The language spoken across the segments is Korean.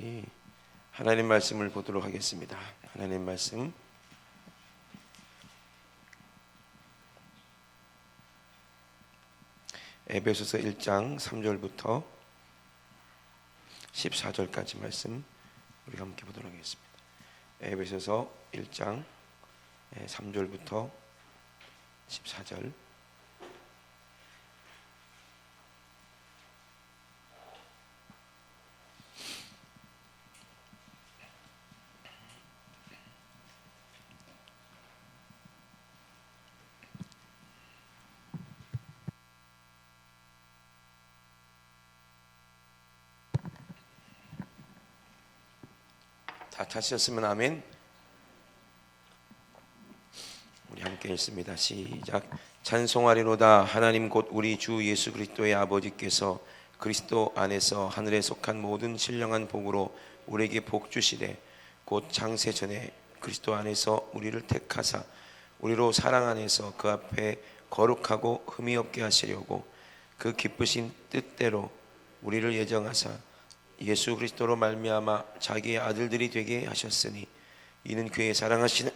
우리 하나님 말씀을 보도록 하겠습니다. 하나님 말씀 에베소서 1장 3절부터 14절까지 말씀 우리가 함께 보도록 하겠습니다. 에베소서 1장 3절부터 14절. 다 찾으셨으면 아멘. 우리 함께 읽습니다. 시작. 찬송하리로다. 하나님 곧 우리 주 예수 그리스도의 아버지께서 그리스도 안에서 하늘에 속한 모든 신령한 복으로 우리에게 복 주시되 곧 창세 전에 그리스도 안에서 우리를 택하사 우리로 사랑 안에서 그 앞에 거룩하고 흠이 없게 하시려고 그 기쁘신 뜻대로 우리를 예정하사 예수 그리스도로 말미암아 자기의 아들들이 되게 하셨으니 이는 그의 사랑하시는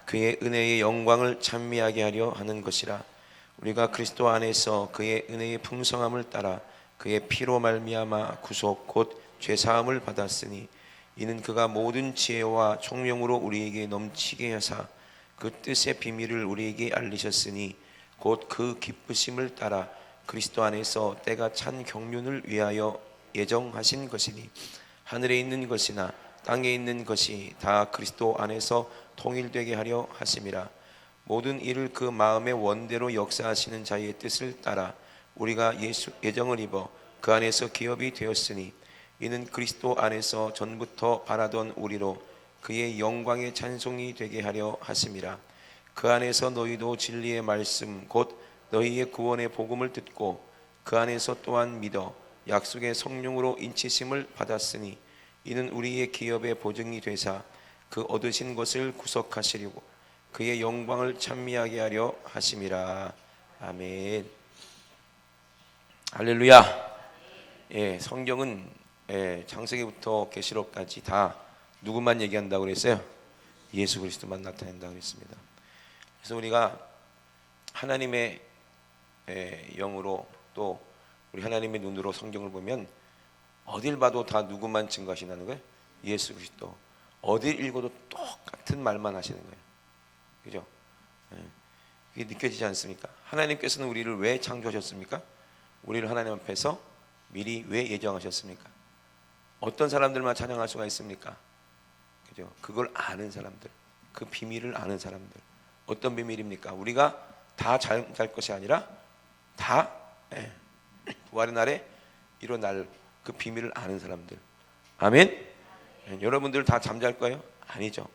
그의 은혜의 영광을 찬미하게 하려 하는 것이라. 우리가 그리스도 안에서 그의 은혜의 풍성함을 따라 그의 피로 말미암아 구속 곧 죄사함을 받았으니 이는 그가 모든 지혜와 총명으로 우리에게 넘치게 하사 그 뜻의 비밀을 우리에게 알리셨으니 곧 그 기쁘심을 따라 그리스도 안에서 때가 찬 경륜을 위하여 예정하신 것이니 하늘에 있는 것이나 땅에 있는 것이 다 그리스도 안에서 통일되게 하려 하심이라. 모든 일을 그 마음의 원대로 역사하시는 자의 뜻을 따라 우리가 예수 예정을 입어 그 안에서 기업이 되었으니 이는 그리스도 안에서 전부터 바라던 우리로 그의 영광의 찬송이 되게 하려 하심이라. 그 안에서 너희도 진리의 말씀 곧 너희의 구원의 복음을 듣고 그 안에서 또한 믿어 약속의 성령으로 인치심을 받았으니 이는 우리의 기업의 보증이 되사 그 얻으신 것을 구속하시려고 그의 영광을 찬미하게 하려 하심이라. 아멘. 할렐루야. 성경은 창세기부터 계시록까지 다 누구만 얘기한다고 그랬어요? 예수 그리스도만 나타낸다고 그랬습니다. 그래서 우리가 하나님의 영으로 또 우리 하나님의 눈으로 성경을 보면 어딜 봐도 다 누구만 증거하신다는 거예요? 예수 그리스도. 어딜 읽어도 똑같은 말만 하시는 거예요. 그죠? 그게 느껴지지 않습니까? 하나님께서는 우리를 왜 창조하셨습니까? 우리를 하나님 앞에서 미리 왜 예정하셨습니까? 어떤 사람들만 찬양할 수가 있습니까? 그죠? 그걸 아는 사람들, 그 비밀을 아는 사람들. 어떤 비밀입니까? 우리가 다 잘 것이 아니라 다 부활의 날에 일어날 그 비밀을 아는 사람들. 아멘. 여러분들 다 잠잘 거예요? 아니죠.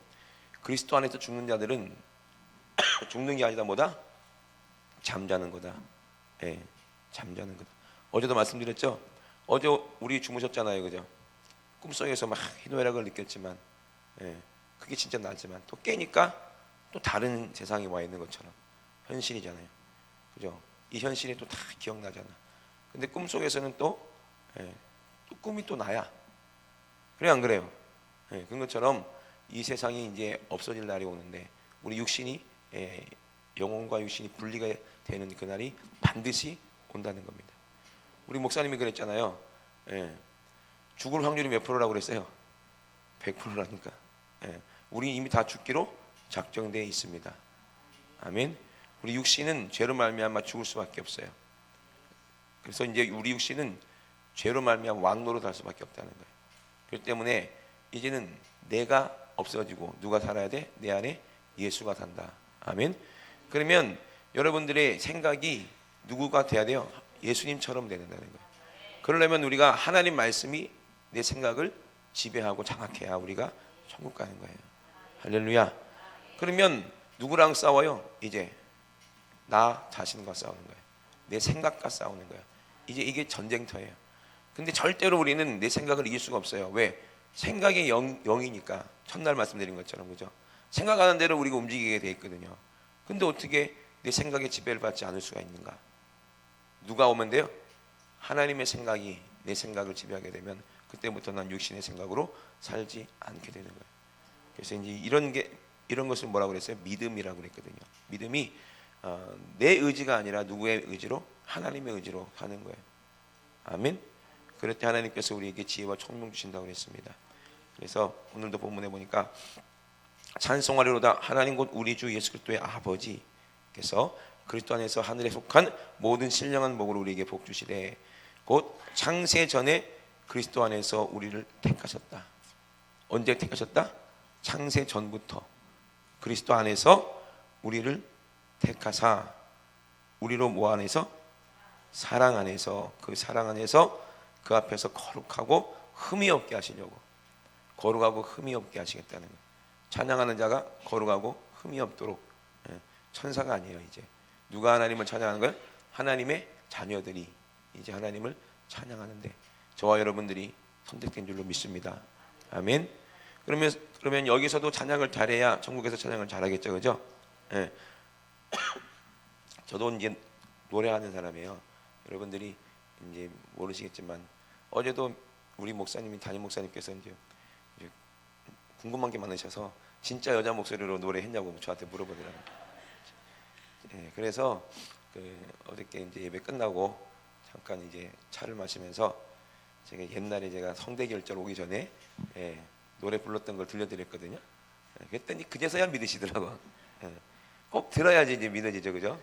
그리스도 안에서 죽는 자들은 죽는 게 아니다. 뭐다? 잠자는 거다. 잠자는 거다. 어제도 말씀드렸죠. 어제 우리 주무셨잖아요, 그죠? 꿈속에서 막 희노애락을 느꼈지만, 그게 진짜 나지만 또 깨니까 또 다른 세상에 와 있는 것처럼 현실이잖아요, 그죠? 이 현실이 또 다 기억나잖아. 근데 꿈속에서는 또 꿈이 또 나야. 그래 안 그래요? 그런 것처럼 이 세상이 이제 없어질 날이 오는데 우리 육신이 영혼과 육신이 분리가 되는 그날이 반드시 온다는 겁니다. 우리 목사님이 그랬잖아요. 죽을 확률이 몇 프로라고 그랬어요? 100%라니까. 우리 이미 다 죽기로 작정되어 있습니다. 아멘. 우리 육신은 죄로 말미암아 죽을 수밖에 없어요. 그래서 이제 우리 육신은 죄로 말미암아 왕노로 갈 수밖에 없다는 거예요. 그렇기 때문에 이제는 내가 없어지고 누가 살아야 돼? 내 안에 예수가 산다. 아멘. 그러면 여러분들의 생각이 누구가 돼야 돼요? 예수님처럼 되는다는 거예요. 그러려면 우리가 하나님 말씀이 내 생각을 지배하고 장악해야 우리가 천국 가는 거예요. 할렐루야. 그러면 누구랑 싸워요? 이제 나 자신과 싸우는 거예요. 내 생각과 싸우는 거예요. 이제 이게 전쟁터예요. 근데 절대로 우리는 내 생각을 이길 수가 없어요. 왜? 생각의 영이니까. 첫날 말씀드린 것처럼, 그죠? 생각하는 대로 우리가 움직이게 돼 있거든요. 근데 어떻게 내 생각에 지배를 받지 않을 수가 있는가? 누가 오면 돼요? 하나님의 생각이 내 생각을 지배하게 되면 그때부터 난 육신의 생각으로 살지 않게 되는 거예요. 그래서 이제 이런 것을 뭐라고 그랬어요? 믿음이라고 그랬거든요. 믿음이 내 의지가 아니라 누구의 의지로? 하나님의 의지로 하는 거예요. 아멘. 그럴 때 하나님께서 우리에게 지혜와 총명 주신다고 그랬습니다. 그래서 오늘도 본문에 보니까 찬송하리로다 하나님 곧 우리 주 예수 그리스도의 아버지께서 그리스도 안에서 하늘에 속한 모든 신령한 복으로 우리에게 복 주시되 곧 창세 전에 그리스도 안에서 우리를 택하셨다. 언제 택하셨다? 창세 전부터 그리스도 안에서 우리를 택하사 우리로 뭐 안에서? 사랑 안에서, 그 사랑 안에서 그 앞에서 거룩하고 흠이 없게 하시려고. 거룩하고 흠이 없게 하시겠다는 거예요. 찬양하는 자가 거룩하고 흠이 없도록. 천사가 아니에요. 이제 누가 하나님을 찬양하는 거예요? 하나님의 자녀들이 이제 하나님을 찬양하는데 저와 여러분들이 선택된 줄로 믿습니다. 아멘. 그러면 여기서도 찬양을 잘해야 천국에서 찬양을 잘하겠죠, 그죠? 예. 저도 이제 노래하는 사람이에요. 여러분들이 이제 모르시겠지만 어제도 우리 목사님이 담임 목사님께서 이제 궁금한 게 많으셔서 진짜 여자 목소리로 노래했냐고 저한테 물어보더라고요. 예, 그래서 어저께 이제 예배 끝나고 잠깐 이제 차를 마시면서 제가 옛날에 제가 성대결절 오기 전에 노래 불렀던 걸 들려드렸거든요. 그랬더니 그제서야 믿으시더라고. 꼭 들어야지 이제 믿어지죠, 그죠?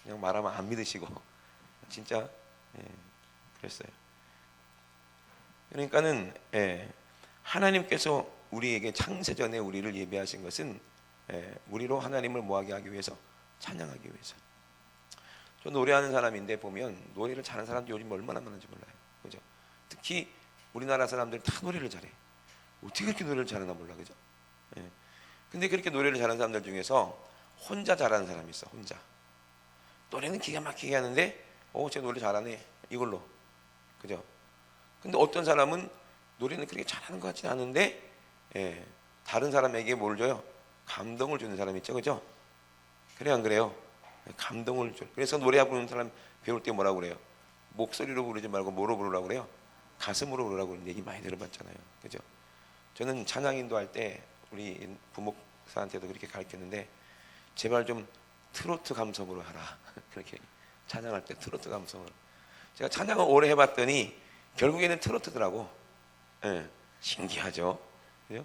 그냥 말하면 안 믿으시고 진짜 그랬어요. 그러니까는 하나님께서 우리에게 창세전에 우리를 예비하신 것은 우리로 하나님을 모하게 하기 위해서, 찬양하기 위해서. 저 노래하는 사람인데 보면 노래를 잘하는 사람도 요즘 얼마나 많은지 몰라요, 그죠? 특히 우리나라 사람들 다 노래를 잘해. 어떻게 그렇게 노래를 잘하나 몰라, 그죠? 근데 그렇게 노래를 잘하는 사람들 중에서 혼자 잘하는 사람이 있어. 혼자 노래는 기가 막히게 하는데 쟤 노래 잘하네 이걸로, 그죠? 근데 어떤 사람은 노래는 그렇게 잘하는 것 같지는 않은데 다른 사람에게 뭘 줘요? 감동을 주는 사람이 있죠, 그죠? 그래 안 그래요? 감동을 줘. 그래서 노래 부르는 사람 배울 때 뭐라고 그래요? 목소리로 부르지 말고 뭐로 부르라고 그래요? 가슴으로 부르라고 그런 얘기 많이 들어봤잖아요, 그죠? 저는 찬양 인도할 때 우리 부목사한테도 그렇게 가르쳤는데 제발 좀 트로트 감성으로 하라. 그렇게 찬양할 때 트로트 감성으로. 제가 찬양을 오래 해봤더니 결국에는 트로트더라고. 신기하죠, 그죠?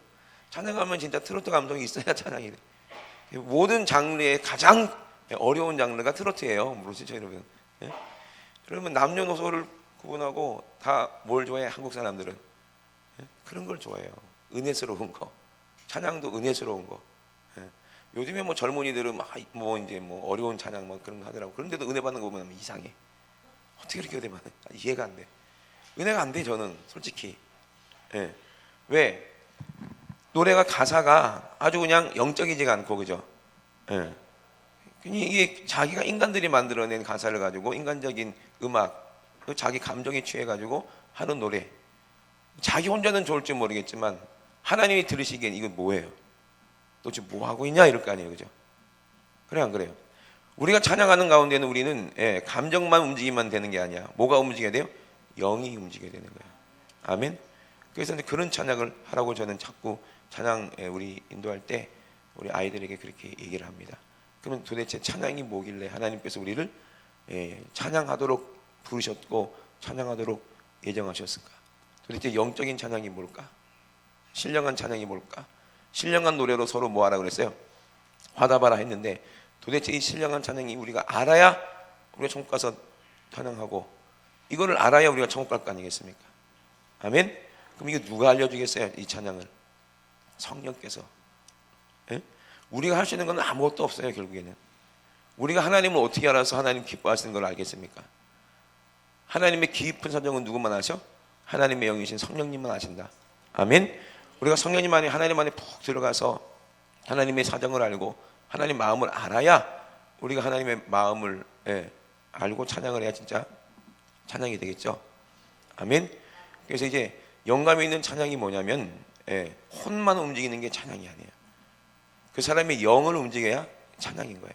찬양하면 진짜 트로트 감성이 있어야 찬양이 돼. 모든 장르의 가장 어려운 장르가 트로트예요. 모르시죠, 여러분? 그러면 남녀노소를 구분하고 다 뭘 좋아해? 한국 사람들은 그런 걸 좋아해요. 은혜스러운 거, 찬양도 은혜스러운 거. 요즘에 뭐 젊은이들은 뭐 이제 뭐 어려운 찬양 뭐 그런 거 하더라고. 그런데도 은혜 받는 거 보면 이상해. 어떻게 그렇게 은혜 받는? 이해가 안 돼. 은혜가 안 돼, 저는 솔직히. 왜? 노래가 가사가 아주 그냥 영적이지가 않고, 그죠? 이게 자기가 인간들이 만들어낸 가사를 가지고 인간적인 음악, 자기 감정에 취해 가지고 하는 노래. 자기 혼자는 좋을지 모르겠지만 하나님이 들으시기엔 이건 뭐예요? 너 지금 뭐 하고 있냐? 이럴 거 아니에요, 그죠? 그래 안 그래요? 우리가 찬양하는 가운데는 우리는 감정만 움직이면 되는 게 아니야. 뭐가 움직여야 돼요? 영이 움직여야 되는 거예요. 아멘. 그래서 이제 그런 찬양을 하라고 저는 자꾸 찬양 우리 인도할 때 우리 아이들에게 그렇게 얘기를 합니다. 그러면 도대체 찬양이 뭐길래 하나님께서 우리를 찬양하도록 부르셨고 찬양하도록 예정하셨을까? 도대체 영적인 찬양이 뭘까? 신령한 찬양이 뭘까? 신령한 노래로 서로 뭐하라 그랬어요? 화답하라 했는데 도대체 이 신령한 찬양이 우리가 알아야 우리가 천국 가서 찬양하고 이거를 알아야 우리가 천국 갈 거 아니겠습니까? 아멘? 그럼 이거 누가 알려주겠어요? 이 찬양을 성령께서. 우리가 할 수 있는 건 아무것도 없어요. 결국에는 우리가 하나님을 어떻게 알아서 하나님 기뻐하시는 걸 알겠습니까? 하나님의 깊은 사정은 누구만 아셔? 하나님의 영이신 성령님만 아신다. 아멘. 우리가 성령님 안에 하나님 안에 푹 들어가서 하나님의 사정을 알고 하나님 마음을 알아야 우리가 하나님의 마음을 알고 찬양을 해야 진짜 찬양이 되겠죠. 아멘. 그래서 이제 영감이 있는 찬양이 뭐냐면 혼만 움직이는 게 찬양이 아니에요. 그 사람의 영을 움직여야 찬양인 거예요.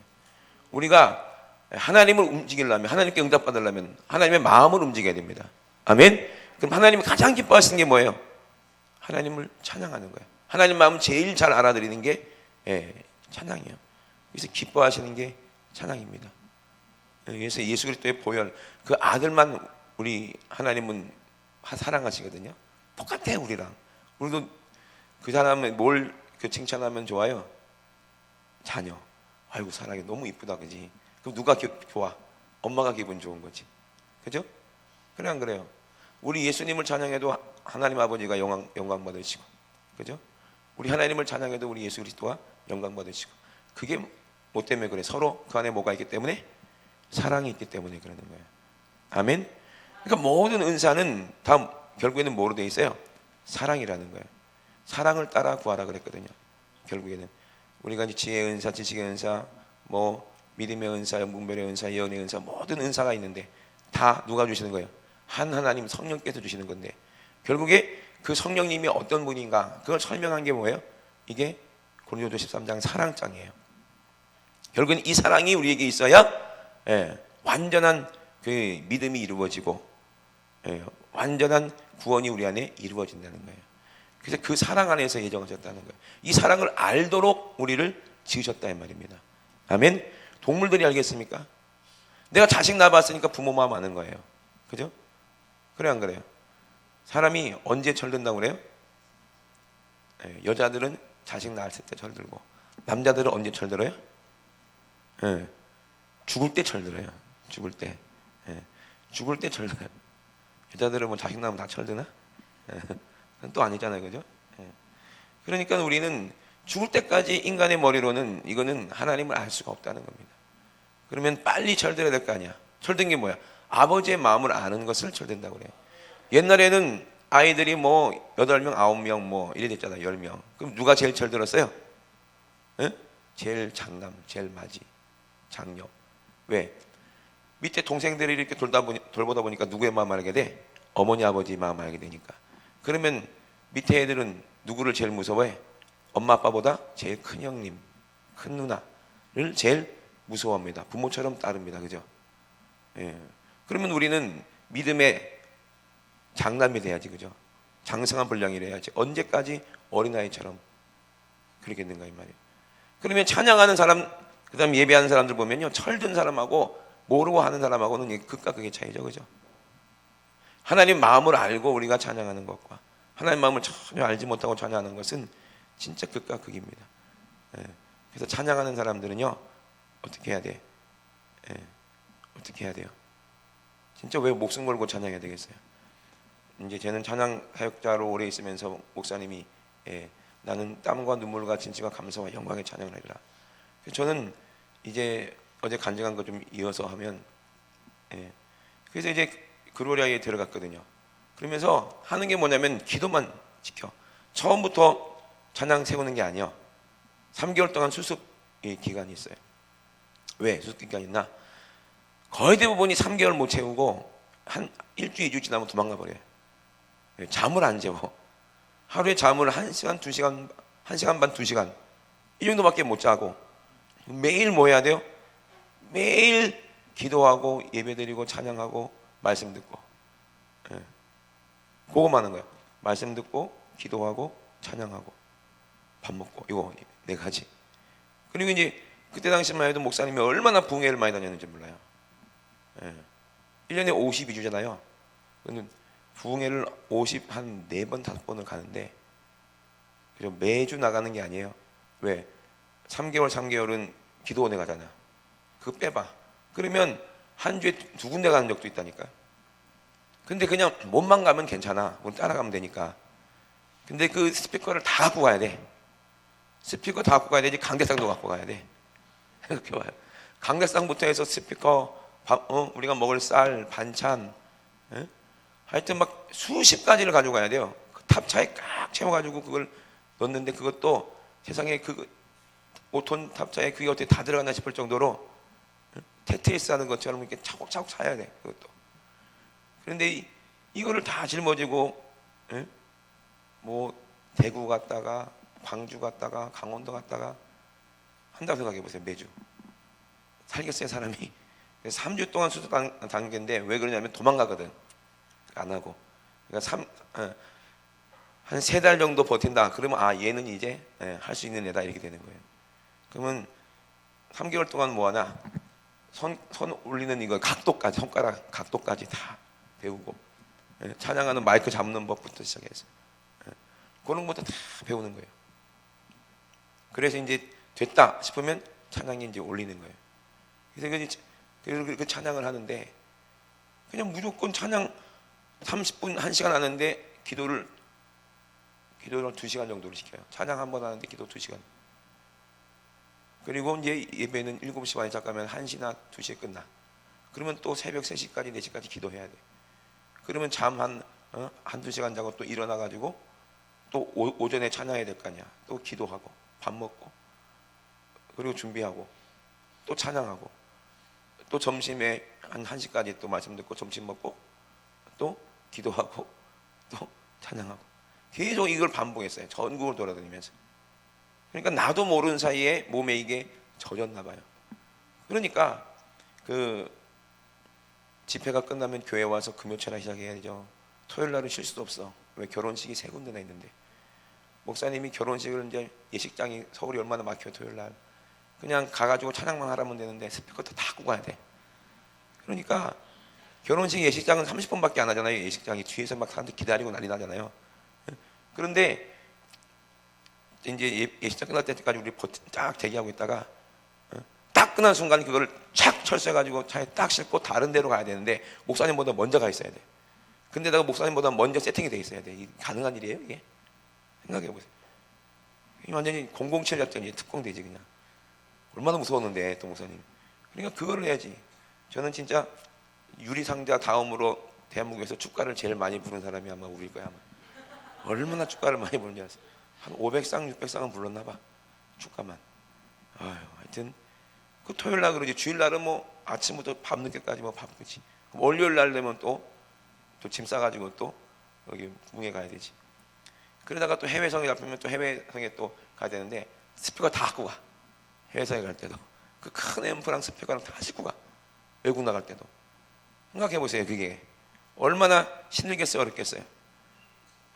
우리가 하나님을 움직이려면 하나님께 응답받으려면 하나님의 마음을 움직여야 됩니다. 아멘. 그럼 하나님이 가장 기뻐하시는 게 뭐예요? 하나님을 찬양하는 거예요. 하나님 마음 제일 잘 알아들이는 게 찬양이에요. 그래서 기뻐하시는 게 찬양입니다. 그래서 예수 그리스도의 보혈, 그 아들만 우리 하나님은 사랑하시거든요. 똑같아요, 우리랑. 우리도 그 사람을 뭘 칭찬하면 좋아요? 자녀. 아이고 사랑해, 너무 이쁘다, 그지? 그럼 누가 좋아? 엄마가 기분 좋은 거지, 그죠? 그래 안 그래요? 우리 예수님을 찬양해도 하나님 아버지가 영광 받으시고, 그죠? 우리 하나님을 찬양해도 우리 예수 그리스도가 영광 받으시고. 그게 뭐 때문에 그래? 서로 그 안에 뭐가 있기 때문에? 사랑이 있기 때문에 그러는 거예요. 아멘. 그러니까 모든 은사는 다 결국에는 뭐로 돼 있어요? 사랑이라는 거예요. 사랑을 따라 구하라 그랬거든요. 결국에는 우리가 이제 지혜의 은사, 지식의 은사, 뭐 믿음의 은사, 영분별의 은사, 예언의 은사, 모든 은사가 있는데 다 누가 주시는 거예요? 한 하나님 성령께서 주시는 건데, 결국에 그 성령님이 어떤 분인가 그걸 설명한 게 뭐예요? 이게 고린도서 13장 사랑장이에요. 결국엔 이 사랑이 우리에게 있어야 완전한 그 믿음이 이루어지고 완전한 구원이 우리 안에 이루어진다는 거예요. 그래서 그 사랑 안에서 예정하셨다는 거예요. 이 사랑을 알도록 우리를 지으셨다 이 말입니다. 아멘. 동물들이 알겠습니까? 내가 자식 낳아봤으니까 부모 마음 아는 거예요. 그죠? 그래 안 그래요? 사람이 언제 철든다고 그래요? 여자들은 자식 낳았을 때 철들고, 남자들은 언제 철들어요? 죽을 때 철들어요. 죽을 때. 죽을 때 철들어요. 여자들은 뭐 자식 낳으면 다 철드나? 또 아니잖아요, 그죠? 그러니까 우리는 죽을 때까지 인간의 머리로는 이거는 하나님을 알 수가 없다는 겁니다. 그러면 빨리 철들어야 될 거 아니야. 철든 게 뭐야? 아버지의 마음을 아는 것을 철든다고 그래요. 옛날에는 아이들이 뭐 8명, 9명 뭐 이래 됐잖아요. 10명. 그럼 누가 제일 철들었어요? 제일 장남, 제일 마지, 장녀. 왜? 밑에 동생들이 이렇게 돌보다 보니까 누구의 마음 알게 돼? 어머니, 아버지 마음 알게 되니까. 그러면 밑에 애들은 누구를 제일 무서워해? 엄마, 아빠보다 제일 큰 형님, 큰 누나를 제일 무서워합니다. 부모처럼 따릅니다. 그죠? 그러면 우리는 믿음의 장남이 돼야지, 그죠? 장성한 분량이 돼야지. 언제까지 어린아이처럼 그러겠는가 이 말이에요. 그러면 찬양하는 사람, 그 다음 예배하는 사람들 보면요, 철든 사람하고 모르고 하는 사람하고는 극과 극의 차이죠, 그죠? 하나님 마음을 알고 우리가 찬양하는 것과 하나님 마음을 전혀 알지 못하고 찬양하는 것은 진짜 극과 극입니다. 그래서 찬양하는 사람들은요, 어떻게 해야 돼? 어떻게 해야 돼요? 진짜 왜 목숨 걸고 찬양해야 되겠어요? 이제 저는 찬양 사역자로 오래 있으면서 목사님이 나는 땀과 눈물과 진실과 감사와 영광의 찬양을 하리라. 저는 이제 어제 간증한 거 좀 이어서 하면, 그래서 이제 그로리아에 들어갔거든요. 그러면서 하는 게 뭐냐면 기도만 지켜. 처음부터 찬양 세우는 게 아니야. 3개월 동안 수습 기간이 있어요. 왜 수습 기간이 있나? 거의 대부분이 3개월 못 채우고 한 일주일, 2주 지나면 도망가 버려요. 잠을 안 재워. 하루에 잠을 1시간, 2시간, 1시간 반, 2시간 이 정도밖에 못 자고 매일 뭐 해야 돼요? 매일 기도하고 예배드리고 찬양하고 말씀 듣고, 그거만 하는 거야. 말씀 듣고 기도하고 찬양하고 밥 먹고, 이거 4가지. 그리고 이제 그때 당시만 해도 목사님이 얼마나 부흥회를 많이 다녔는지 몰라요. 1년에 52주잖아요. 부흥회를 한 4번, 5번을 가는데, 그죠? 매주 나가는 게 아니에요. 왜? 3개월은 기도원에 가잖아. 그거 빼봐. 그러면 한 주에 2군데 가는 적도 있다니까. 근데 그냥 몸만 가면 괜찮아. 몸 따라가면 되니까. 근데 그 스피커를 다 갖고 가야 돼. 스피커 다 갖고 가야 되지. 강대상도 갖고 가야 돼. 그렇게 와요. 강대상부터 해서 스피커, 우리가 먹을 쌀, 반찬, 하여튼 막 수십 가지를 가져가야 돼요. 그 탑차에 꽉 채워가지고 그걸 넣는데, 그것도 세상에 그 5톤 탑차에 그게 어떻게 다 들어갔나 싶을 정도로 테트리스 하는 것처럼 이렇게 차곡차곡 차야 돼. 그것도. 그런데 이거를 다 짊어지고, 뭐 대구 갔다가 광주 갔다가 강원도 갔다가 한다고 생각해 보세요. 매주 살겠어요, 사람이. 그래서 3주 동안 수습 단계인데, 왜 그러냐면 도망가거든. 안 하고. 그러니까 한 3달 정도 버틴다. 그러면 얘는 이제 할 수 있는 애다 이렇게 되는 거예요. 그러면 3개월 동안 뭐 하나? 손 올리는 이거 각도까지, 손가락 각도까지 다 배우고, 찬양하는 마이크 잡는 법부터 시작해서 그런 것도 다 배우는 거예요. 그래서 이제 됐다 싶으면 찬양이 이제 올리는 거예요. 그래서 그 찬양을 하는데 그냥 무조건 찬양 30분 1시간 하는데 기도를 2시간 정도를 시켜요. 찬양 한 번 하는데 기도 2시간. 그리고 이제 예배는 7시 반에 시작하면 1시나 2시에 끝나. 그러면 또 새벽 3시까지 4시까지 기도해야 돼. 그러면 잠 한두 시간 자고 또 일어나 가지고 또 오전에 찬양해야 될 거 아니야. 또 기도하고 밥 먹고 그리고 준비하고 또 찬양하고 또 점심에 한 1시까지 또 말씀 듣고 점심 먹고 또 기도하고 또 찬양하고 계속 이걸 반복했어요. 전국을 돌아다니면서. 그러니까 나도 모르는 사이에 몸에 이게 젖었나 봐요. 그러니까 그 집회가 끝나면 교회 와서 금요철에 시작해야죠. 토요일 날은 쉴 수도 없어. 왜? 결혼식이 3군데나 있는데. 목사님이 결혼식을 이제 예식장이 서울이 얼마나 막혀요. 토요일 날 그냥 가가지고 찬양만 하라면 되는데 스피커도 다 끄고 가야 돼. 그러니까 결혼식 예식장은 30분밖에 안 하잖아요. 예식장이 뒤에서 막 사람들 기다리고 난리 나잖아요. 그런데 이제 예식장 끝날 때까지 우리 쫙 대기하고 있다가 딱 끝난 순간 그거를 착 철수해가지고 차에 딱 싣고 다른 데로 가야 되는데 목사님보다 먼저 가 있어야 돼. 근데 내가 목사님보다 먼저 세팅이 돼 있어야 돼. 이게 가능한 일이에요 이게? 생각해 보세요. 완전히 007 작전이 특공대지 그냥. 얼마나 무서웠는데 또 목사님. 그러니까 그거를 해야지. 저는 진짜 유리상자 다음으로 대한민국에서 축가를 제일 많이 부른 사람이 아마 우리일 거야 아마. 얼마나 축가를 많이 부른지 알았어. 한 500상 600상은 불렀나 봐 축가만. 아유 하여튼 그 토요일 날 그러지. 주일 날은 뭐 아침부터 밤늦게까지 뭐 바쁘지. 월요일 날 되면 또 짐 싸가지고 또 여기 궁에 가야 되지. 그러다가 또 해외성에 잡히면 또 해외성에 또 가야 되는데 스피커 다 갖고 가. 해외성에 갈 때도 그 큰 앰프랑 스피커랑 다 싣고 가. 외국 나갈 때도. 생각해 보세요. 그게 얼마나 힘들겠어요, 어렵겠어요.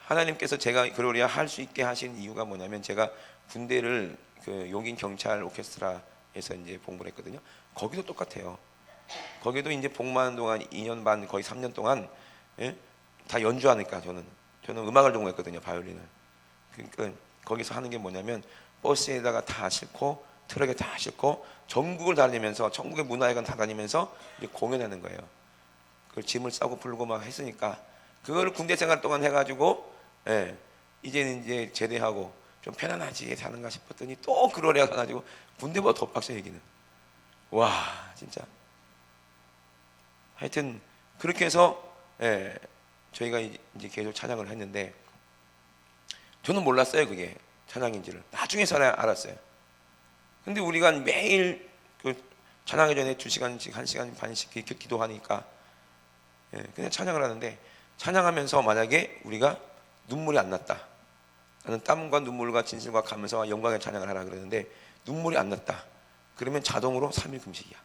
하나님께서 제가 그러리야 할 수 있게 하신 이유가 뭐냐면 제가 군대를 그 용인 경찰 오케스트라에서 이제 복무를 했거든요. 거기도 똑같아요. 거기도 이제 복무하는 동안 2년 반 거의 3년 동안 다 연주하니까 저는 음악을 전공했거든요. 바이올린을. 그러니까 거기서 하는 게 뭐냐면 버스에다가 다 싣고 트럭에 다 싣고 전국을 다니면서 전국의 문화회관 다 다니면서 이제 공연하는 거예요. 그걸 짐을 싸고 풀고 막 했으니까 그거를 군대 생활 동안 해가지고 이제는 이제 제대하고 좀 편안하지 사는가 싶었더니 또 그러려 가지고 군대보다 더 빡세 얘기는. 와 진짜. 하여튼 그렇게 해서 저희가 이제 계속 찬양을 했는데 저는 몰랐어요 그게 찬양인지를. 나중에서야 알았어요. 근데 우리가 매일 그 찬양하기 전에 2시간씩 1시간 반씩 이렇게 기도하니까 그냥 찬양을 하는데 찬양하면서 만약에 우리가 눈물이 안 났다. 나는 땀과 눈물과 진실과 감사와 영광의 찬양을 하라 그러는데 눈물이 안 났다. 그러면 자동으로 3일 금식이야.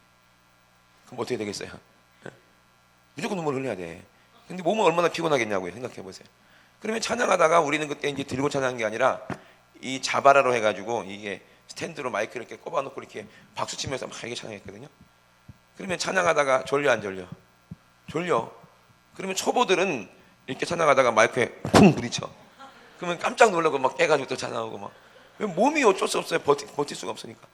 그럼 어떻게 되겠어요? 무조건 눈물 흘려야 돼. 근데 몸은 얼마나 피곤하겠냐고요. 생각해 보세요. 그러면 찬양하다가 우리는 그때 이제 들고 찬양한 게 아니라 이 자바라로 해가지고 이게 스탠드로 마이크를 이렇게 꼽아놓고 이렇게 박수 치면서 막 이렇게 찬양했거든요. 그러면 찬양하다가 졸려 안 졸려? 졸려. 그러면 초보들은 이렇게 찬양하다가 마이크에 쿵 부딪혀. 그러면 깜짝 놀라고 막 깨가지고 또 찬양하고 막. 몸이 어쩔 수 없어요. 버틸 수가 없으니까.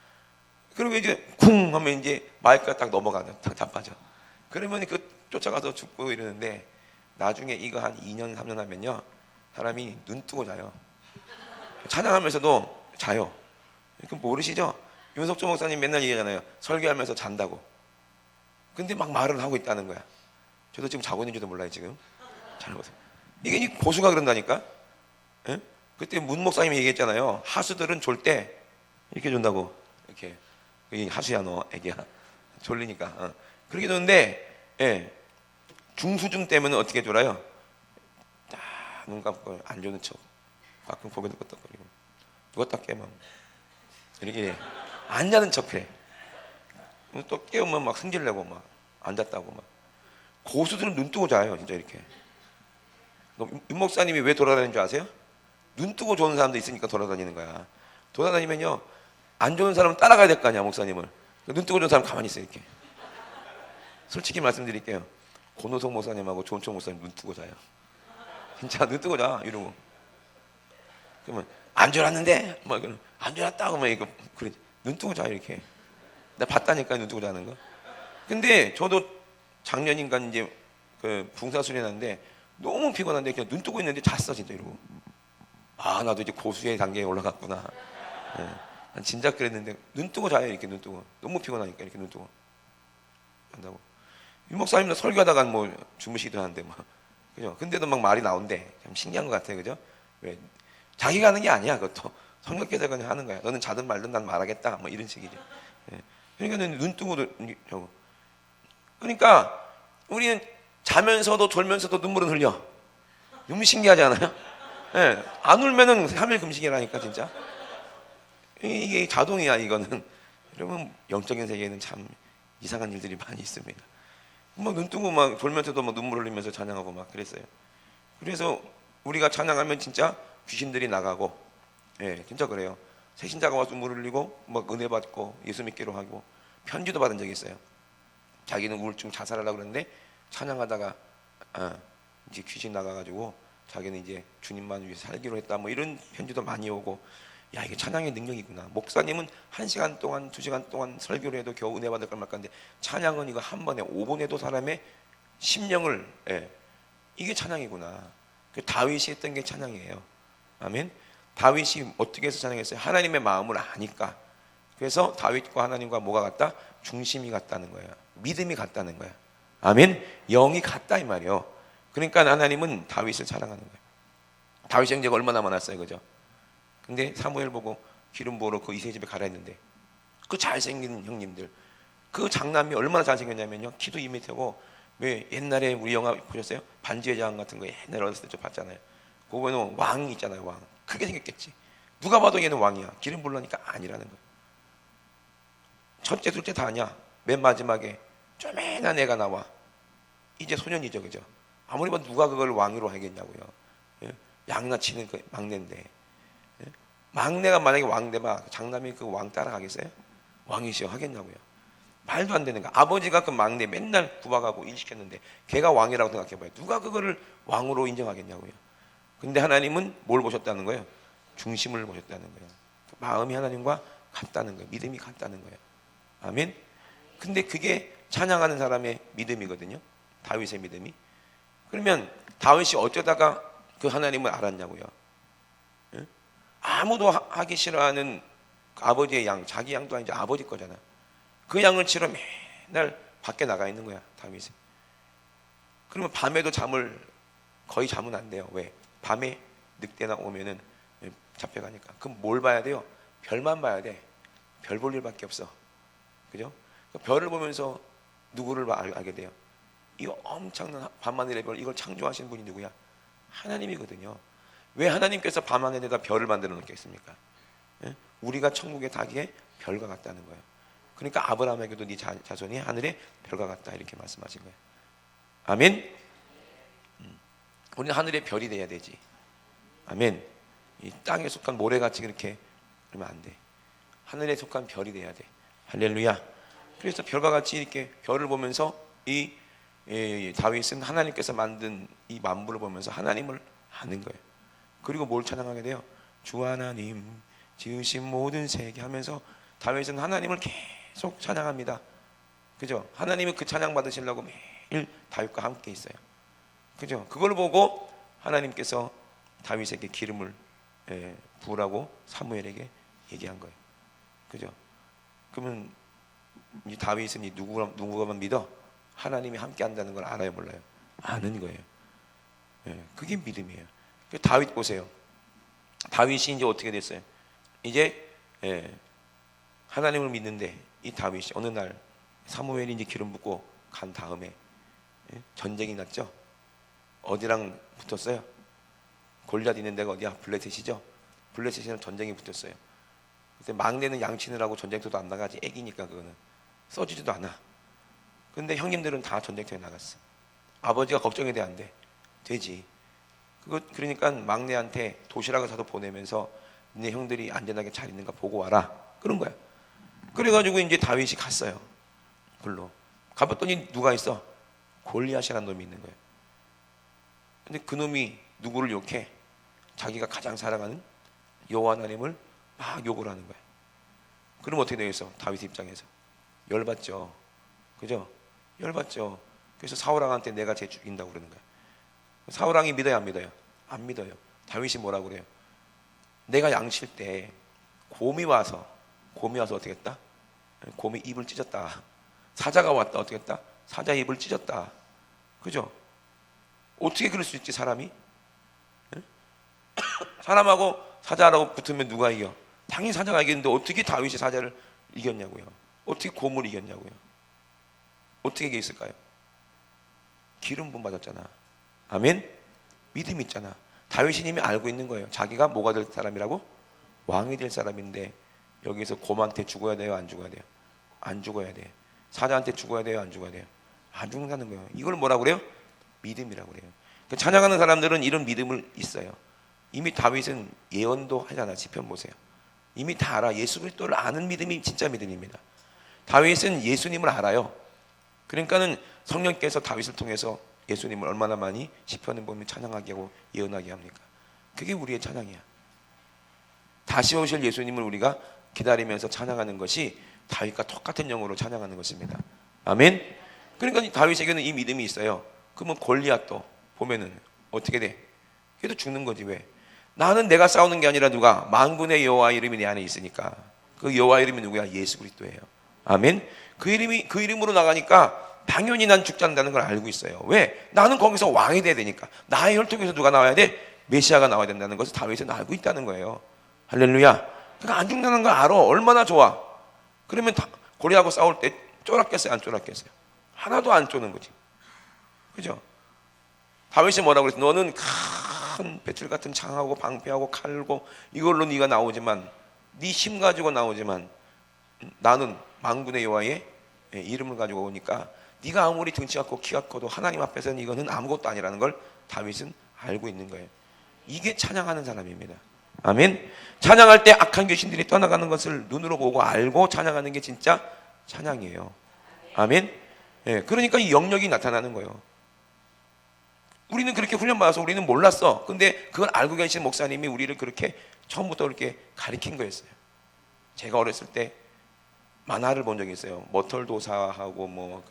그리고 이제 쿵 하면 이제 마이크가 딱 넘어가요. 다 자빠져. 그러면 그 쫓아가서 죽고 이러는데 나중에 이거 한 2년 3년 하면요 사람이 눈 뜨고 자요. 찬양하면서도 자요. 그 모르시죠? 윤석조 목사님 맨날 얘기하잖아요. 설교하면서 잔다고. 근데 막 말을 하고 있다는 거야. 저도 지금 자고 있는지도 몰라요 지금. 잘 보세요. 이게 고수가 그런다니까. 예? 그때 문 목사님이 얘기했잖아요. 하수들은 졸 때 이렇게 존다고. 이렇게 하수야 너 애기야. 졸리니까. 그렇게 좋은데 중수중 때문에 어떻게 졸아요? 딱 눈 감고 안 조는 척 가끔 고개도 끄덕거리고 누웠다 깨면 이렇게 안 자는 척해. 또 깨우면 막 승질내고 막 앉았다고 막. 고수들은 눈 뜨고 자요 진짜 이렇게. 윤 목사님이 왜 돌아다니는 줄 아세요? 눈 뜨고 좋은 사람도 있으니까 돌아다니는 거야. 돌아다니면요, 안 좋은 사람은 따라가야 될 거 아니야, 목사님을. 눈 뜨고 좋은 사람 가만히 있어, 이렇게. 솔직히 말씀드릴게요. 권호석 목사님하고 조은총 목사님 눈 뜨고 자요. 진짜 눈 뜨고 자, 이러고. 그러면 안 졸았는데, 안 졸았다고 막 이거 그래, 눈 뜨고 자 이렇게. 나 봤다니까 눈 뜨고 자는 거. 근데 저도 작년인가 이제 그 붕사술이 났는데 너무 피곤한데 그냥 눈 뜨고 있는데 잤어 진짜 이러고. 아 나도 이제 고수의 단계에 올라갔구나. 예. 난 진작 그랬는데 눈 뜨고 자요 이렇게 눈 뜨고. 너무 피곤하니까 이렇게 눈 뜨고 한다고. 이 목사님도 설교하다가 뭐 주무시기도 하는데 뭐 그죠? 근데도 막 말이 나온대. 참 신기한 것 같아요, 그죠? 왜 자기가 하는 게 아니야, 그것도 성령께서 그냥 하는 거야. 너는 자든 말든 난 말하겠다, 뭐 이런 식이죠. 예. 그러니까 눈 뜨고도 저거. 그러니까 우리는 자면서도 졸면서도 눈물은 흘려. 너무 신기하지 않아요? 예. 안 울면은 3일 금식이라니까 진짜. 이게 자동이야 이거는. 여러분 영적인 세계에는 참 이상한 일들이 많이 있습니다. 막 눈 뜨고 막 졸면서도 막 눈물 흘리면서 찬양하고 막 그랬어요. 그래서 우리가 찬양하면 진짜 귀신들이 나가고, 예, 진짜 그래요. 새신자가 와서 눈물 흘리고 막 은혜 받고 예수 믿기로 하고 편지도 받은 적이 있어요. 자기는 우울증 자살하려고 그랬는데 찬양하다가 이제 귀신 나가가지고 자기는 이제 주님만 위해 살기로 했다, 뭐 이런 편지도 많이 오고. 야 이게 찬양의 능력이구나. 목사님은 1시간 동안 2시간 동안 설교를 해도 겨우 은혜 받을 걸 말까인데 찬양은 이거 한 번에 5분 해도 사람의 심령을, 예, 이게 찬양이구나. 그 다윗이 했던 게 찬양이에요. 아멘. 다윗이 어떻게 해서 찬양했어요? 하나님의 마음을 아니까. 그래서 다윗과 하나님과 뭐가 같다? 중심이 같다는 거예요. 믿음이 같다는 거예요. 아멘. 영이 같다 이 말이에요. 그러니까 하나님은 다윗을 사랑하는 거예요. 다윗 형제가 얼마나 많았어요, 그죠? 근데 사무엘 보고 기름 부으러 그 이세 집에 가라 했는데 그 잘생긴 형님들, 그 장남이 얼마나 잘생겼냐면요, 키도 2m고. 왜 옛날에 우리 영화 보셨어요? 반지의 제왕 같은 거 옛날에 어렸을 때 좀 봤잖아요. 그거는 왕 있잖아요, 왕. 크게 생겼겠지. 누가 봐도 얘는 왕이야. 기름 부으려니까 아니라는 거예요. 첫째 둘째 다 아니야. 맨 마지막에 쪼맨한 애가 나와. 이제 소년이죠, 그죠? 아무리 봐도 누가 그걸 왕으로 하겠냐고요. 예? 양나치는 그 막내인데, 예? 막내가 만약에 왕되면 장남이 그 왕 따라가겠어요? 왕이시여 하겠냐고요. 말도 안 되는 거야. 아버지가 그 막내 맨날 구박하고 일 시켰는데 걔가 왕이라고 생각해봐요. 누가 그거를 왕으로 인정하겠냐고요. 근데 하나님은 뭘 보셨다는 거예요? 중심을 보셨다는 거예요. 마음이 하나님과 같다는 거예요. 믿음이 같다는 거예요. 아멘. 근데 그게 찬양하는 사람의 믿음이거든요. 다윗의 믿음이. 그러면 다윗이 어쩌다가 그 하나님을 알았냐고요. 예? 아무도 하기 싫어하는 아버지의 양, 자기 양도 아니지 아버지 거잖아. 그 양을 치러 맨날 밖에 나가 있는 거야, 다윗이. 그러면 밤에도 거의 잠은 안 돼요. 왜? 밤에 늑대나 오면은 잡혀가니까. 그럼 뭘 봐야 돼요? 별만 봐야 돼. 별 볼 일밖에 없어. 그죠? 별을 보면서 누구를 알게 돼요? 이거 엄청난 밤하늘의 별, 이걸 창조하신 분이 누구야? 하나님이거든요. 왜 하나님께서 밤하늘에다 별을 만들어 놓겠습니까? 예? 우리가 천국의 닭의 별과 같다는 거예요. 그러니까 아브라함에게도 네 자손이 하늘의 별과 같다 이렇게 말씀하신 거예요. 아멘. 우리는 하늘의 별이 돼야 되지. 아멘. 이 땅에 속한 모래같이 그렇게 그러면 안 돼. 하늘에 속한 별이 돼야 돼. 할렐루야. 그래서 별과 같이 이렇게 별을 보면서 이 다윗은 하나님께서 만든 이 만물을 보면서 하나님을 아는 거예요. 그리고 뭘 찬양하게 돼요? 주 하나님 지으신 모든 세계 하면서 다윗은 하나님을 계속 찬양합니다. 그죠? 하나님이 그 찬양 받으시려고 매일 다윗과 함께 있어요. 그죠? 그걸 보고 하나님께서 다윗에게 기름을 부으라고 사무엘에게 얘기한 거예요. 그죠? 그러면 이 다윗은 누구가만 믿어? 하나님이 함께 한다는 걸 알아요, 몰라요? 아는 거예요. 그게 믿음이에요. 다윗 보세요. 다윗이 이제 어떻게 됐어요? 이제 하나님을 믿는데 이 다윗이 어느 날 사무엘이 이제 기름 붓고 간 다음에 전쟁이 났죠. 어디랑 붙었어요? 골리앗 있는 데가 어디야? 블레셋이죠. 블레셋이랑 전쟁이 붙었어요. 그때 막내는 양치느라고 전쟁터도 안 나가지. 애기니까 그거는 써지지도 않아. 근데 형님들은 다 전쟁터에 나갔어. 아버지가 걱정이 돼 안 돼? 되지. 그러니까 막내한테 도시락을 사서 보내면서 네 형들이 안전하게 잘 있는가 보고 와라 그런 거야. 그래가지고 이제 다윗이 갔어요. 불로 가봤더니 누가 있어? 골리앗이라는 놈이 있는 거예요. 근데 그 놈이 누구를 욕해? 자기가 가장 사랑하는 여호와 하나님을 막 욕을 하는 거야. 그럼 어떻게 되겠어? 다윗 입장에서 열받죠. 그죠? 열받죠. 그래서 사울왕한테 내가 쟤 죽인다고 그러는 거야. 사울왕이 믿어요, 안 믿어요? 안 믿어요. 다윗이 뭐라고 그래요? 내가 양칠 때 곰이 와서 어떻게 했다? 곰이 입을 찢었다. 사자가 왔다. 어떻게 했다? 사자 입을 찢었다. 그죠? 어떻게 그럴 수 있지 사람이? 사람하고 사자라고 붙으면 누가 이겨? 당연히 사자가 이겼는데 어떻게 다윗이 사자를 이겼냐고요? 어떻게 곰을 이겼냐고요? 어떻게 이게 있을까요? 기름 부음 받았잖아. 아멘? 믿음 있잖아. 다윗이 이미 알고 있는 거예요. 자기가 뭐가 될 사람이라고? 왕이 될 사람인데 여기서 곰한테 죽어야 돼요? 안 죽어야 돼요? 안 죽어야 돼. 사자한테 죽어야 돼요? 안 죽어야 돼요? 안 죽는다는 거예요. 이걸 뭐라고 그래요? 믿음이라고 그래요. 찬양하는 사람들은 이런 믿음을 있어요. 이미 다윗은 예언도 하잖아. 시편 보세요. 이미 다 알아. 예수 그리스도를 아는 믿음이 진짜 믿음입니다. 다윗은 예수님을 알아요. 그러니까는 성령께서 다윗을 통해서 예수님을 얼마나 많이 시편을 보면 찬양하게 하고 예언하게 합니까? 그게 우리의 찬양이야. 다시 오실 예수님을 우리가 기다리면서 찬양하는 것이 다윗과 똑같은 영으로 찬양하는 것입니다. 아멘. 그러니까 다윗에게는 이 믿음이 있어요. 그러면 골리앗도 보면은 어떻게 돼? 걔도 죽는 거지. 왜? 나는 내가 싸우는 게 아니라 누가? 만군의 여호와 이름이 내 안에 있으니까. 그 여호와 이름이 누구야? 예수 그리스도예요. 아멘. 그 이름으로 나가니까 당연히 난 죽지 않는다는 걸 알고 있어요. 왜? 나는 거기서 왕이 돼야 되니까. 나의 혈통에서 누가 나와야 돼? 메시아가 나와야 된다는 것을 다윗은 알고 있다는 거예요. 할렐루야. 그러니까 안 죽는다는 걸 알아. 얼마나 좋아. 그러면 고리하고 싸울 때 쫄았겠어요? 안 쫄았겠어요? 하나도 안 쫄는 거지. 그죠? 다윗이 뭐라고 그랬어? 너는 큰 배틀 같은 창하고 방패하고 칼고 이걸로 네가 나오지만 네 힘 가지고 나오지만 나는 만군의 여호와의 이름을 가지고 오니까 네가 아무리 등치가 크고 키가 커도 하나님 앞에서는 이거는 아무것도 아니라는 걸 다윗은 알고 있는 거예요. 이게 찬양하는 사람입니다. 아멘. 찬양할 때 악한 귀신들이 떠나가는 것을 눈으로 보고 알고 찬양하는 게 진짜 찬양이에요. 아멘. 그러니까 이 영역이 나타나는 거예요. 우리는 그렇게 훈련받아서 우리는 몰랐어. 근데 그걸 알고 계신 목사님이 우리를 그렇게 처음부터 그렇게 가르친 거였어요. 제가 어렸을 때 만화를 본 적이 있어요. 머털도사하고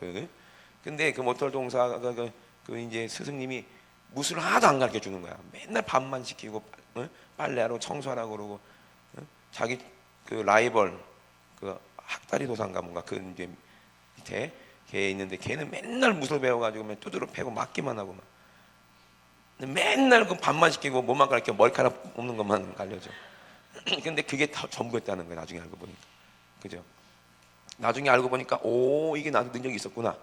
근데 그 머털도사가 이제 스승님이 무술을 하나도 안 가르쳐 주는 거야. 맨날 밥만 시키고 빨래하러 청소하라고 그러고 자기 그 라이벌 그 학다리 도사인가 뭔가 그 이제 밑에 걔 있는데 걔는 맨날 무술 배워가지고 맨 두드러 패고 맞기만 하고 막 맨날 그 밥만 시키고 뭐만 가르쳐 머리카락 뽑는 것만 알려줘. 근데 그게 다 전부였다는 거야. 나중에 알고 보니까. 그죠? 나중에 알고 보니까 오 이게 나한테 능력이 있었구나.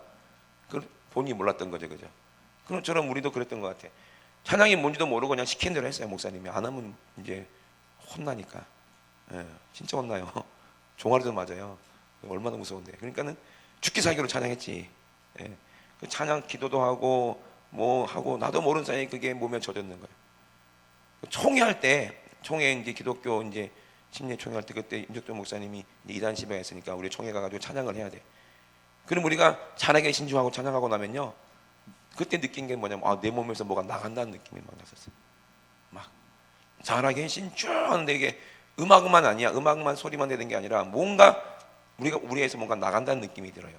그걸 본인이 몰랐던 거죠. 그죠? 그런처럼 우리도 그랬던 것 같아. 찬양이 뭔지도 모르고 그냥 시킨 대로 했어요. 목사님이 안 하면 이제 혼나니까. 진짜 혼나요. 종아리도 맞아요. 얼마나 무서운데. 그러니까는 죽기 살기로 찬양했지. 그 찬양 기도도 하고 뭐 하고 나도 모르는 사이에 그게 몸에 젖었는 거예요. 총회할 때 총회 이제 기독교 이제 심리 총회할 때 그때 임석준 목사님이 이단 시병 했으니까 우리 총회 가가지고 찬양을 해야 돼. 그럼 우리가 찬양에 신주하고 찬양하고 나면요. 그때 느낀 게 뭐냐면 내 몸에서 뭐가 나간다는 느낌이 막 났었어요. 막 잘하게 신주 하는데 이게 음악만 아니야. 음악만 소리만 내는 게 아니라 뭔가 우리에서 뭔가 나간다는 느낌이 들어요.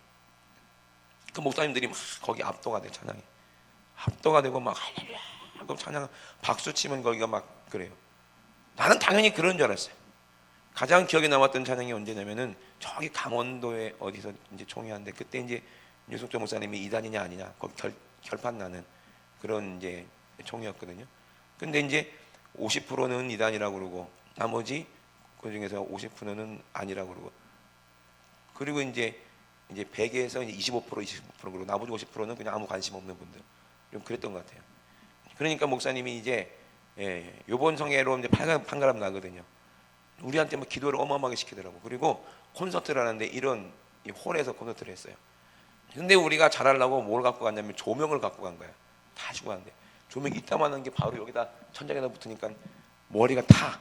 그 목사님들이 막 거기 압도가 돼 찬양이. 압도가 되고 막 할렐루야 하고 찬양 박수 치면 거기가 막 그래요. 나는 당연히 그런 줄 알았어요. 가장 기억에 남았던 찬양이 언제냐면은 저기 강원도에 어디서 이제 총회하는데 그때 이제 유석조 목사님이 이단이냐 아니냐 거기 결판 나는 그런 이제 총회였거든요. 근데 이제 50%는 이단이라고 그러고 나머지 그 중에서 50%는 아니라고 그러고 그리고 이제 100에서 이제 25% 그리고 나머지 50%는 그냥 아무 관심 없는 분들 좀 그랬던 것 같아요. 그러니까 목사님이 이제 요번 성회로 이제 판가름 나거든요. 우리한테 뭐 기도를 어마어마하게 시키더라고. 그리고 콘서트를 하는데 이런 이 홀에서 콘서트를 했어요. 근데 우리가 잘하려고 뭘 갖고 갔냐면 조명을 갖고 간 거야. 다 주고 갔는데 조명이 이따만한 게 바로 여기다 천장에다 붙으니까 머리가 타.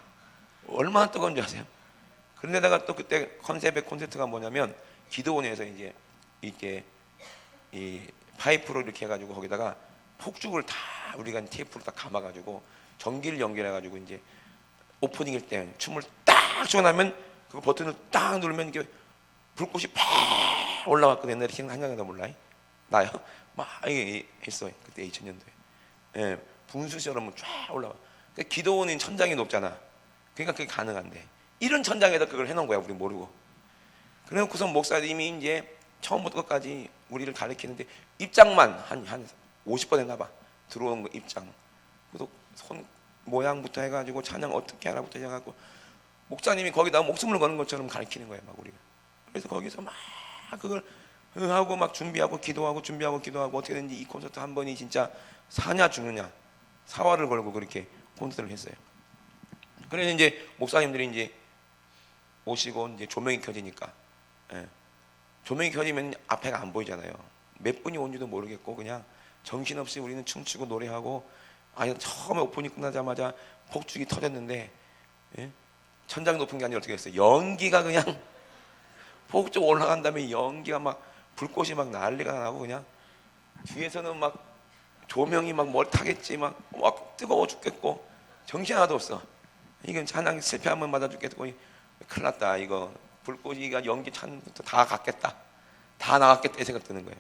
얼마나 뜨거운지 아세요? 그런데다가 또 그때 컨셉의 콘셉트가 뭐냐면 기도원에서 이제 이렇게 이 파이프로 이렇게 해가지고 거기다가 폭죽을 다 우리가 테이프로 다 감아가지고 전기를 연결해가지고 이제 오프닝일 때 춤을 딱 추고 나면 그 버튼을 딱 누르면 이게 불꽃이 팍 올라왔거든. 옛날에 한강에다 몰라요? 나요? 막 이게 했어 그때 2000년도에. 예, 분수처럼 쫙 올라와. 그러니까 기도원인 천장이 높잖아. 그러니까 그게 가능한데 이런 천장에다 그걸 해놓은 거야 우리 모르고. 그래놓고서 목사님이 이제 처음부터 끝까지 우리를 가르치는데 입장만 한 50번 했나 봐. 들어온 거 입장. 그래서 손 모양부터 해가지고 찬양 어떻게 하나부터 해가지고 목사님이 거기다 목숨을 거는 것처럼 가르치는 거예요 막 우리가. 그래서 거기서 막 그걸 하고 막 준비하고 기도하고 준비하고 기도하고 어떻게 됐는지 이 콘서트 한 번이 진짜 사냐 죽느냐 사활을 걸고 그렇게 콘서트를 했어요. 그래서 이제 목사님들이 이제 오시고 이제 조명이 켜지니까, 예. 조명이 켜지면 앞에가 안 보이잖아요. 몇 분이 온지도 모르겠고 그냥 정신없이 우리는 춤추고 노래하고. 아니 처음에 오프닝 끝나자마자 폭죽이 터졌는데, 예? 천장 높은 게 아니라 어떻게 했어요? 연기가 그냥 폭죽 올라간 다음에 연기가 막 불꽃이 막 난리가 나고 그냥 뒤에서는 막 조명이 막 머리 타겠지 막 뜨거워 죽겠고 정신 하나도 없어. 이건 찬양 실패하면 맞아 죽겠고 큰일 났다. 이거 불꽃이가 연기 찬부터 다 갔겠다. 다 나갔겠다 이 생각 드는 거예요.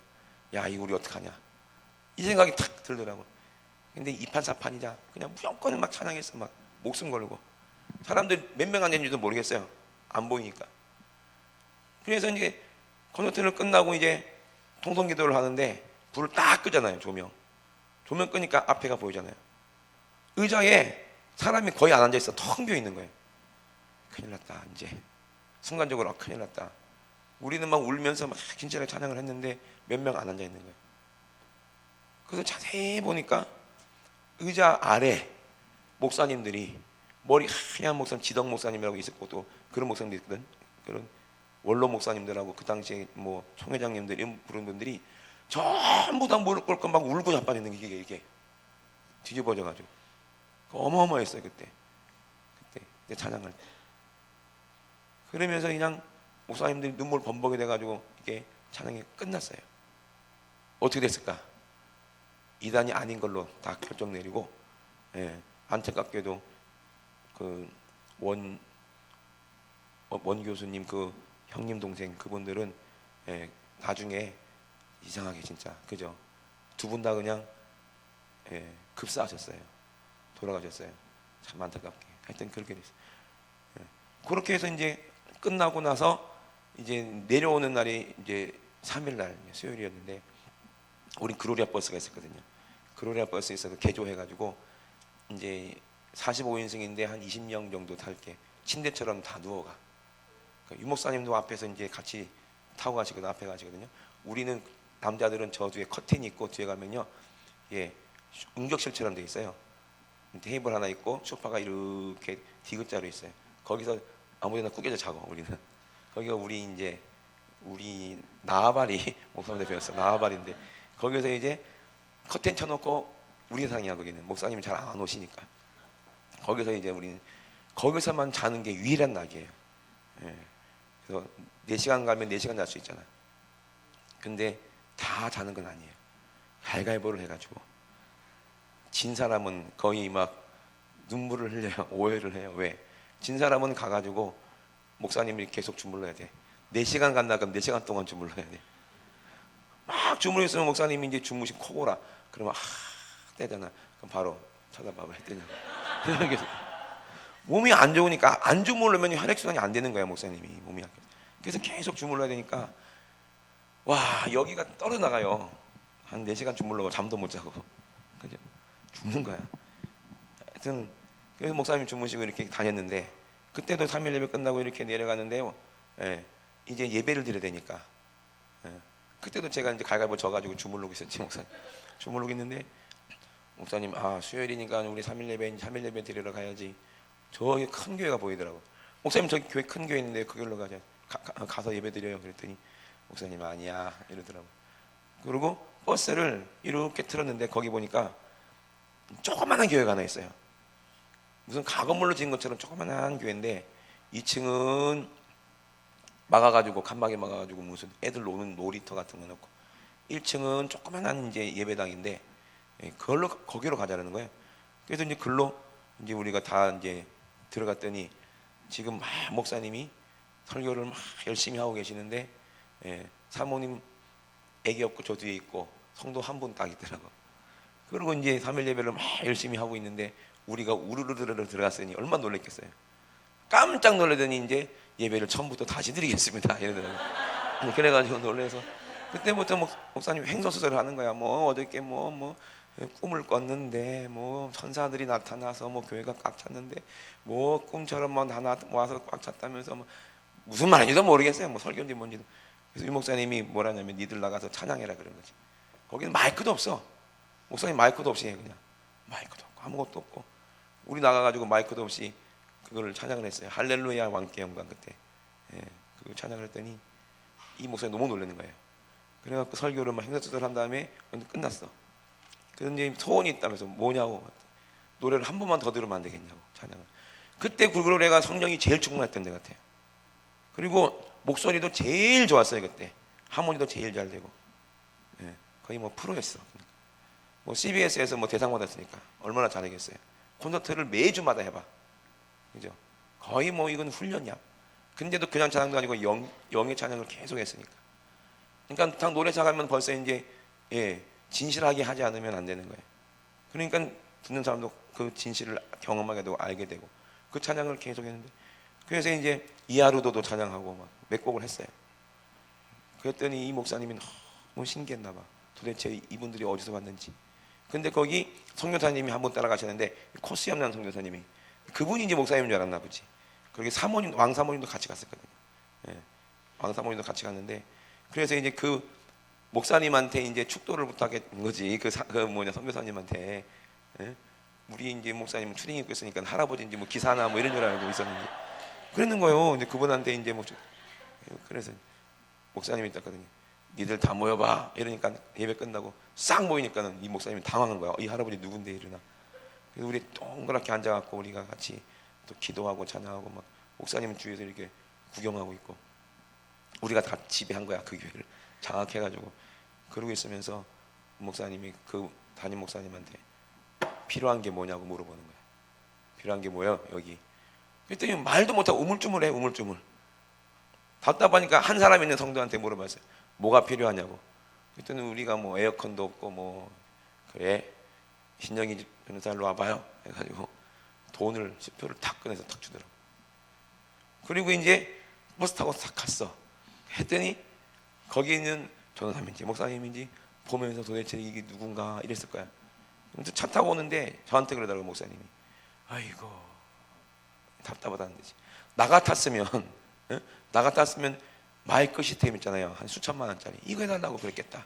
야 이거 우리 어떡하냐 이 생각이 탁 들더라고. 근데 이판사판이자 그냥 무조건 막 찬양했어. 막 목숨 걸고 사람들 몇 명 앉았는지도 모르겠어요. 안 보이니까. 그래서 이제 콘서트를 끝나고 이제 통성기도를 하는데 불을 딱 끄잖아요. 조명 끄니까 앞에가 보이잖아요. 의자에 사람이 거의 안 앉아있어. 텅 비어 있는 거예요. 큰일 났다. 이제 순간적으로 큰일 났다. 우리는 막 울면서 막 진짜로 찬양을 했는데 몇 명 안 앉아 있는 거예요. 그래서 자세히 보니까 의자 아래 목사님들이 머리 하얀 목사님 지덕 목사님이라고 있었고 또 그런 목사님들 있거든. 그런 원로 목사님들하고 그 당시에 뭐 총회장님들 이런 그런 분들이 전부 다 무릎 꿇고 막 울고 자빠지는 게 이게 뒤집어져가지고 어마어마했어요 그때 찬양할 때. 그러면서 그냥 목사님들이 눈물 범벅이 돼가지고 이게 찬양이 끝났어요. 어떻게 됐을까? 이단이 아닌 걸로 다 결정 내리고, 예, 안타깝게도 그 원 교수님 그 형님 동생 그분들은, 예, 나중에 이상하게 진짜 그죠? 두 분 다 그냥, 예, 급사하셨어요. 돌아가셨어요. 참 안타깝게. 하여튼 그렇게 됐어요. 예. 그렇게 해서 이제 끝나고 나서 이제 내려오는 날이 이제 3일날 수요일이었는데 우리 그로리아 버스가 있었거든요. 그로리아 버스에 있어서 개조해가지고 이제 45인승인데 한 20명 정도 탈게 침대처럼 다 누워가. 그러니까 유목사님도 앞에서 이제 같이 타고 가시거든. 앞에 가시거든요. 우리는 남자들은 저 뒤에 커튼이 있고 뒤에 가면요, 예, 응격실처럼 돼 있어요. 테이블 하나 있고 소파가 이렇게 디귿자로 있어요. 거기서 아무데나 꾸겨져 자고 우리는. 거기가 우리 나아바리 목사님 배웠어. 나아바리인데 거기서 이제 커튼 쳐놓고 우리 세상이야. 거기는 목사님이 잘 안 오시니까 거기서 이제 우리는 거기서만 자는 게 유일한 낙이에요. 예. 그래서 4시간 가면 4시간 잘 수 있잖아. 근데 다 자는 건 아니에요. 갈갈보를 해가지고 진 사람은 거의 막 눈물을 흘려요. 오해를 해요. 왜? 진 사람은 가가지고 목사님이 계속 주물러야 돼. 4시간 간다 그럼 4시간 동안 주물러야 돼. 막 주물러 있으면 목사님이 이제 주무신 코고라. 그러면 떼잖아. 그럼 바로 쳐다봐. 왜 떼냐고. 몸이 안 좋으니까 안 주물르면 혈액순환이 안 되는 거야. 목사님이 몸이. 그래서 계속 주물러야 되니까 와 여기가 떨어나가요. 한 4시간 주물러고 잠도 못 자고 그죠? 죽는 거야. 하여튼 그래서 목사님 주무시고 이렇게 다녔는데 그때도 3일 예배 끝나고 이렇게 내려가는데요, 예, 이제 예배를 드려야 되니까, 예, 그때도 제가 이제 갈갈보 져가지고 주물르고 있었지. 목사님 주물르고 있는데 목사님 수요일이니까 우리 3일 예배 드리러 가야지. 저기 큰 교회가 보이더라고. 목사님 저기 교회 큰 교회 있는데 그 교회로 가자. 가서 예배 드려요. 그랬더니 목사님 아니야 이러더라고. 그리고 버스를 이렇게 틀었는데 거기 보니까 조그만한 교회가 하나 있어요. 무슨 가건물로 지은 것처럼 조그만한 교회인데 2층은 막아가지고 칸막이 막아가지고 무슨 애들 노는 놀이터 같은 거 넣고 1층은 조그만한 이제 예배당인데 그걸로 거기로 가자라는 거예요. 그래서 이제 글로 이제 우리가 다 이제 들어갔더니 지금 막 목사님이 설교를 막 열심히 하고 계시는데 사모님 애기 없고 저 뒤에 있고 성도 한 분 딱 있더라고. 그리고 이제 3일 예배를 막 열심히 하고 있는데 우리가 우르르르르 들어갔으니 얼마나 놀랬겠어요. 깜짝 놀라더니 이제 예배를 처음부터 다시 드리겠습니다 이러더라고요. 그래가지고 놀래서 그때부터 목사님 횡설수설을 하는 거야. 뭐 어저께 뭐 꿈을 꿨는데 뭐 천사들이 나타나서 뭐 교회가 꽉 찼는데 뭐 꿈처럼 뭐 하나 와서 꽉 찼다면서 뭐 무슨 말인지도 모르겠어요. 뭐 설교인지 뭔지도. 그래서 유 목사님이 뭐라냐면 니들 나가서 찬양해라 그런 거지. 거기는 마이크도 없어. 목사님 마이크도 없이 해. 그냥 마이크도 없고 아무것도 없고 우리 나가가지고 마이크도 없이 그거를 찬양을 했어요. 할렐루야 왕께 영광. 그때 그 찬양을 했더니 이 목사님 너무 놀라는 거예요. 그래갖고 설교를 막 행사수설 한 다음에 끝났어. 그런데 소원이 있다면서 뭐냐고. 노래를 한 번만 더 들으면 안 되겠냐고 찬양을. 그때 그 노래가 성령이 제일 충만했던 데 같아요. 그리고 목소리도 제일 좋았어요. 그때 하모니도 제일 잘 되고 거의 뭐 프로였어. 뭐 CBS에서 뭐 대상 받았으니까 얼마나 잘하겠어요. 콘서트를 매주마다 해봐. 그죠? 거의 뭐 이건 훈련이야. 근데도 그냥 찬양도 아니고 영의 찬양을 계속 했으니까. 그러니까 딱 노래 시작하면 벌써 이제 진실하게 하지 않으면 안 되는 거예요. 그러니까 듣는 사람도 그 진실을 경험하게 되고 알게 되고 그 찬양을 계속 했는데 그래서 이제 이하루도도 찬양하고 막 몇 곡을 했어요. 그랬더니 이 목사님이 너무 신기했나 봐. 도대체 이분들이 어디서 왔는지. 근데 거기 선교사님이 한 분 따라가셨는데 코스 염난 선교사님이 그분이 이제 목사님인 줄 알았나 보지. 거기 사모님 왕 사모님도 같이 갔었거든요. 왕 사모님도 같이 갔는데 그래서 이제 그 목사님한테 이제 축도를 부탁한 거지. 그 선교사님한테 우리 이제 목사님 추링 입고 있으니까 할아버지인지 뭐 기사나 뭐 이런 줄 알고 있었는지 그랬는 거예요. 근데 그분한테 이제 뭐 그래서 목사님이 있었거든요. 니들 다 모여봐 이러니까 예배 끝나고 싹 모이니까는 이 목사님이 당황한 거야. 이 할아버지 누군데 이러나. 그래서 우리 동그랗게 앉아갖고 우리가 같이 또 기도하고 찬양하고 막 목사님은 주위에서 이렇게 구경하고 있고 우리가 다 지배한 거야. 그 교회를 장악해가지고 그러고 있으면서 목사님이 그 담임 목사님한테 필요한 게 뭐냐고 물어보는 거야. 필요한 게 뭐야 여기. 그랬더니 말도 못하고 우물쭈물해. 우물쭈물. 답답하니까 한 사람 있는 성도한테 물어봤어요. 뭐가 필요하냐고. 그랬더니 우리가 뭐 에어컨도 없고 뭐 그래 신영이 변호사로 와봐요 해가지고 돈을 10표를 탁 꺼내서 탁 주더라고. 그리고 이제 버스 타고 싹 갔어. 했더니 거기 있는 전도사님인지 목사님인지 보면서 도대체 이게 누군가 이랬을 거야. 그래서 차 타고 오는데 저한테 그러더라고 목사님이. 아이고 답답하다는 거지. 나 같았으면 마이크 시스템 있잖아요. 한 수천만 원짜리 이거 해달라고 그랬겠다.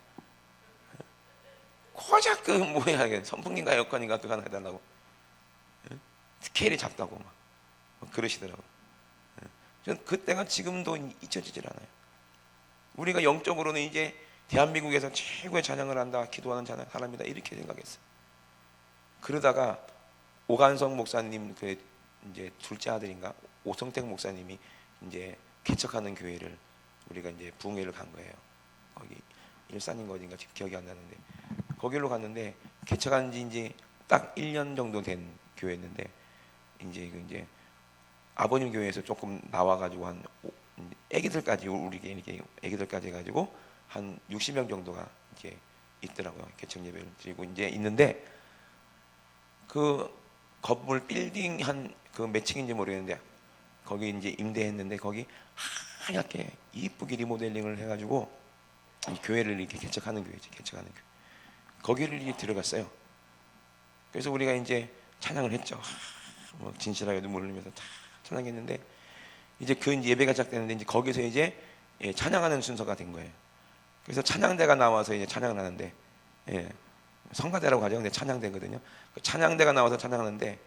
고작 그 뭐야 선풍기인가 에어컨인가 그거 하나 해달라고. 스케일이 작다고 막 그러시더라고. 저는 그때가 지금도 잊혀지질 않아요. 우리가 영적으로는 이제 대한민국에서 최고의 찬양을 한다, 기도하는 찬양 사람이다 이렇게 생각했어요. 그러다가 오간성 목사님 그 이제 둘째 아들인가 오성택 목사님이 이제 개척하는 교회를 우리가 이제 부흥회를 간 거예요. 거기 일산인 어딘가 기억이 안 나는데 거기로 갔는데 개척한 지 이제 딱 1년 정도 된 교회였는데 이제 아버님 교회에서 조금 나와가지고 한 애기들까지 우리 이렇게 애기들까지 해가지고 한 60명 정도가 이제 있더라고요. 개척 예배를 드리고 이제 있는데 그 건물 빌딩 한 그 몇 층인지 모르겠는데 거기 이제 임대했는데 거기 하얗게 이쁘게 리모델링을 해가지고 교회를 이렇게 개척하는 교회지. 개척하는 교회. 거기를 이렇게 들어갔어요. 그래서 우리가 이제 찬양을 했죠. 뭐 진실하게 눈물 흘리면서 찬양했는데 이제 그 예배가 시작되는데 이제 거기서 이제 찬양하는 순서가 된 거예요. 그래서 찬양대가 나와서 이제 찬양을 하는데 성가대라고 하죠. 근데 찬양대거든요. 그 찬양대가 나와서 찬양하는데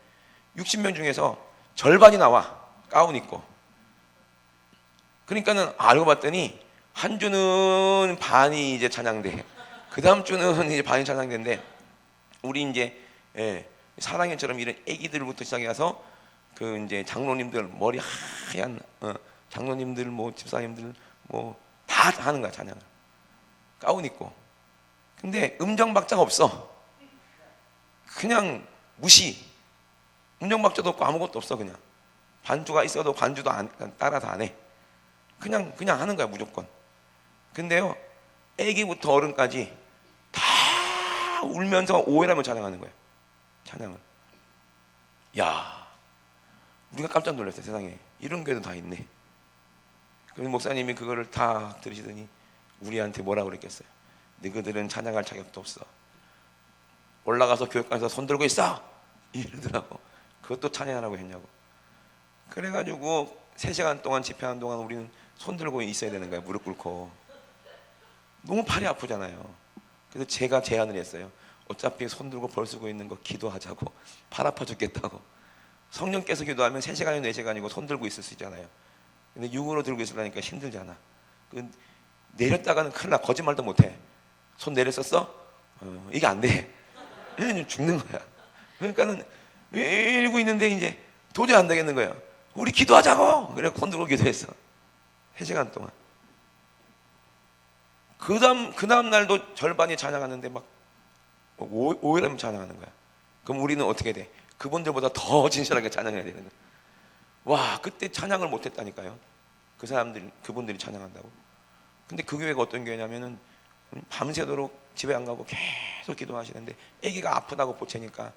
60명 중에서 절반이 나와 가운 입고. 그러니까는 알고 봤더니 한 주는 반이 이제 찬양대, 그 다음 주는 이제 반이 찬양대인데 우리 이제 예, 사랑현처럼 이런 애기들부터 시작해서 그 이제 장로님들 머리 하얀 장로님들 뭐 집사님들 뭐 다 하는 거야 찬양을. 가운 입고. 근데 음정 박자가 없어. 그냥 무시. 음정 박자도 없고 아무것도 없어. 그냥 반주가 있어도 반주도 따라서 안 해. 그냥 하는 거야 무조건. 근데요 애기부터 어른까지 다 울면서 오해라며 찬양하는 거야. 찬양을. 야, 우리가 깜짝 놀랐어요. 세상에 이런 교회도 다 있네. 그래서 목사님이 그거를 다 들으시더니 우리한테 뭐라고 그랬겠어요? 너희들은 찬양할 자격도 없어. 올라가서 교육관에서 손 들고 있어 이러더라고. 그것도 찬양하라고 했냐고. 그래가지고 3시간 동안 집회하는 동안 우리는 손 들고 있어야 되는 거야. 무릎 꿇고. 너무 팔이 아프잖아요. 그래서 제가 제안을 했어요. 어차피 손 들고 벌 쓰고 있는 거 기도하자고. 팔 아파 죽겠다고. 성령께서 기도하면 3시간이고 4시간이고 손 들고 있을 수 있잖아요. 근데 육으로 들고 있으려니까 힘들잖아. 내렸다가는 큰일 나. 거짓말도 못해. 손 내렸었어? 이게 안 돼. 죽는 거야. 그러니까는 이러고 있는데 이제 도저히 안 되겠는 거야. 우리 기도하자고. 그래 손 들고 기도했어. 3시간 동안. 그 다음 날도 절반이 찬양하는데 막 오해라면 찬양하는 거야. 그럼 우리는 어떻게 돼? 그분들보다 더 진실하게 찬양해야 되는 거야. 와, 그때 찬양을 못했다니까요. 그분들이 찬양한다고. 근데 그 교회가 어떤 교회냐면은 밤새도록 집에 안 가고 계속 기도하시는데 아기가 아프다고 보채니까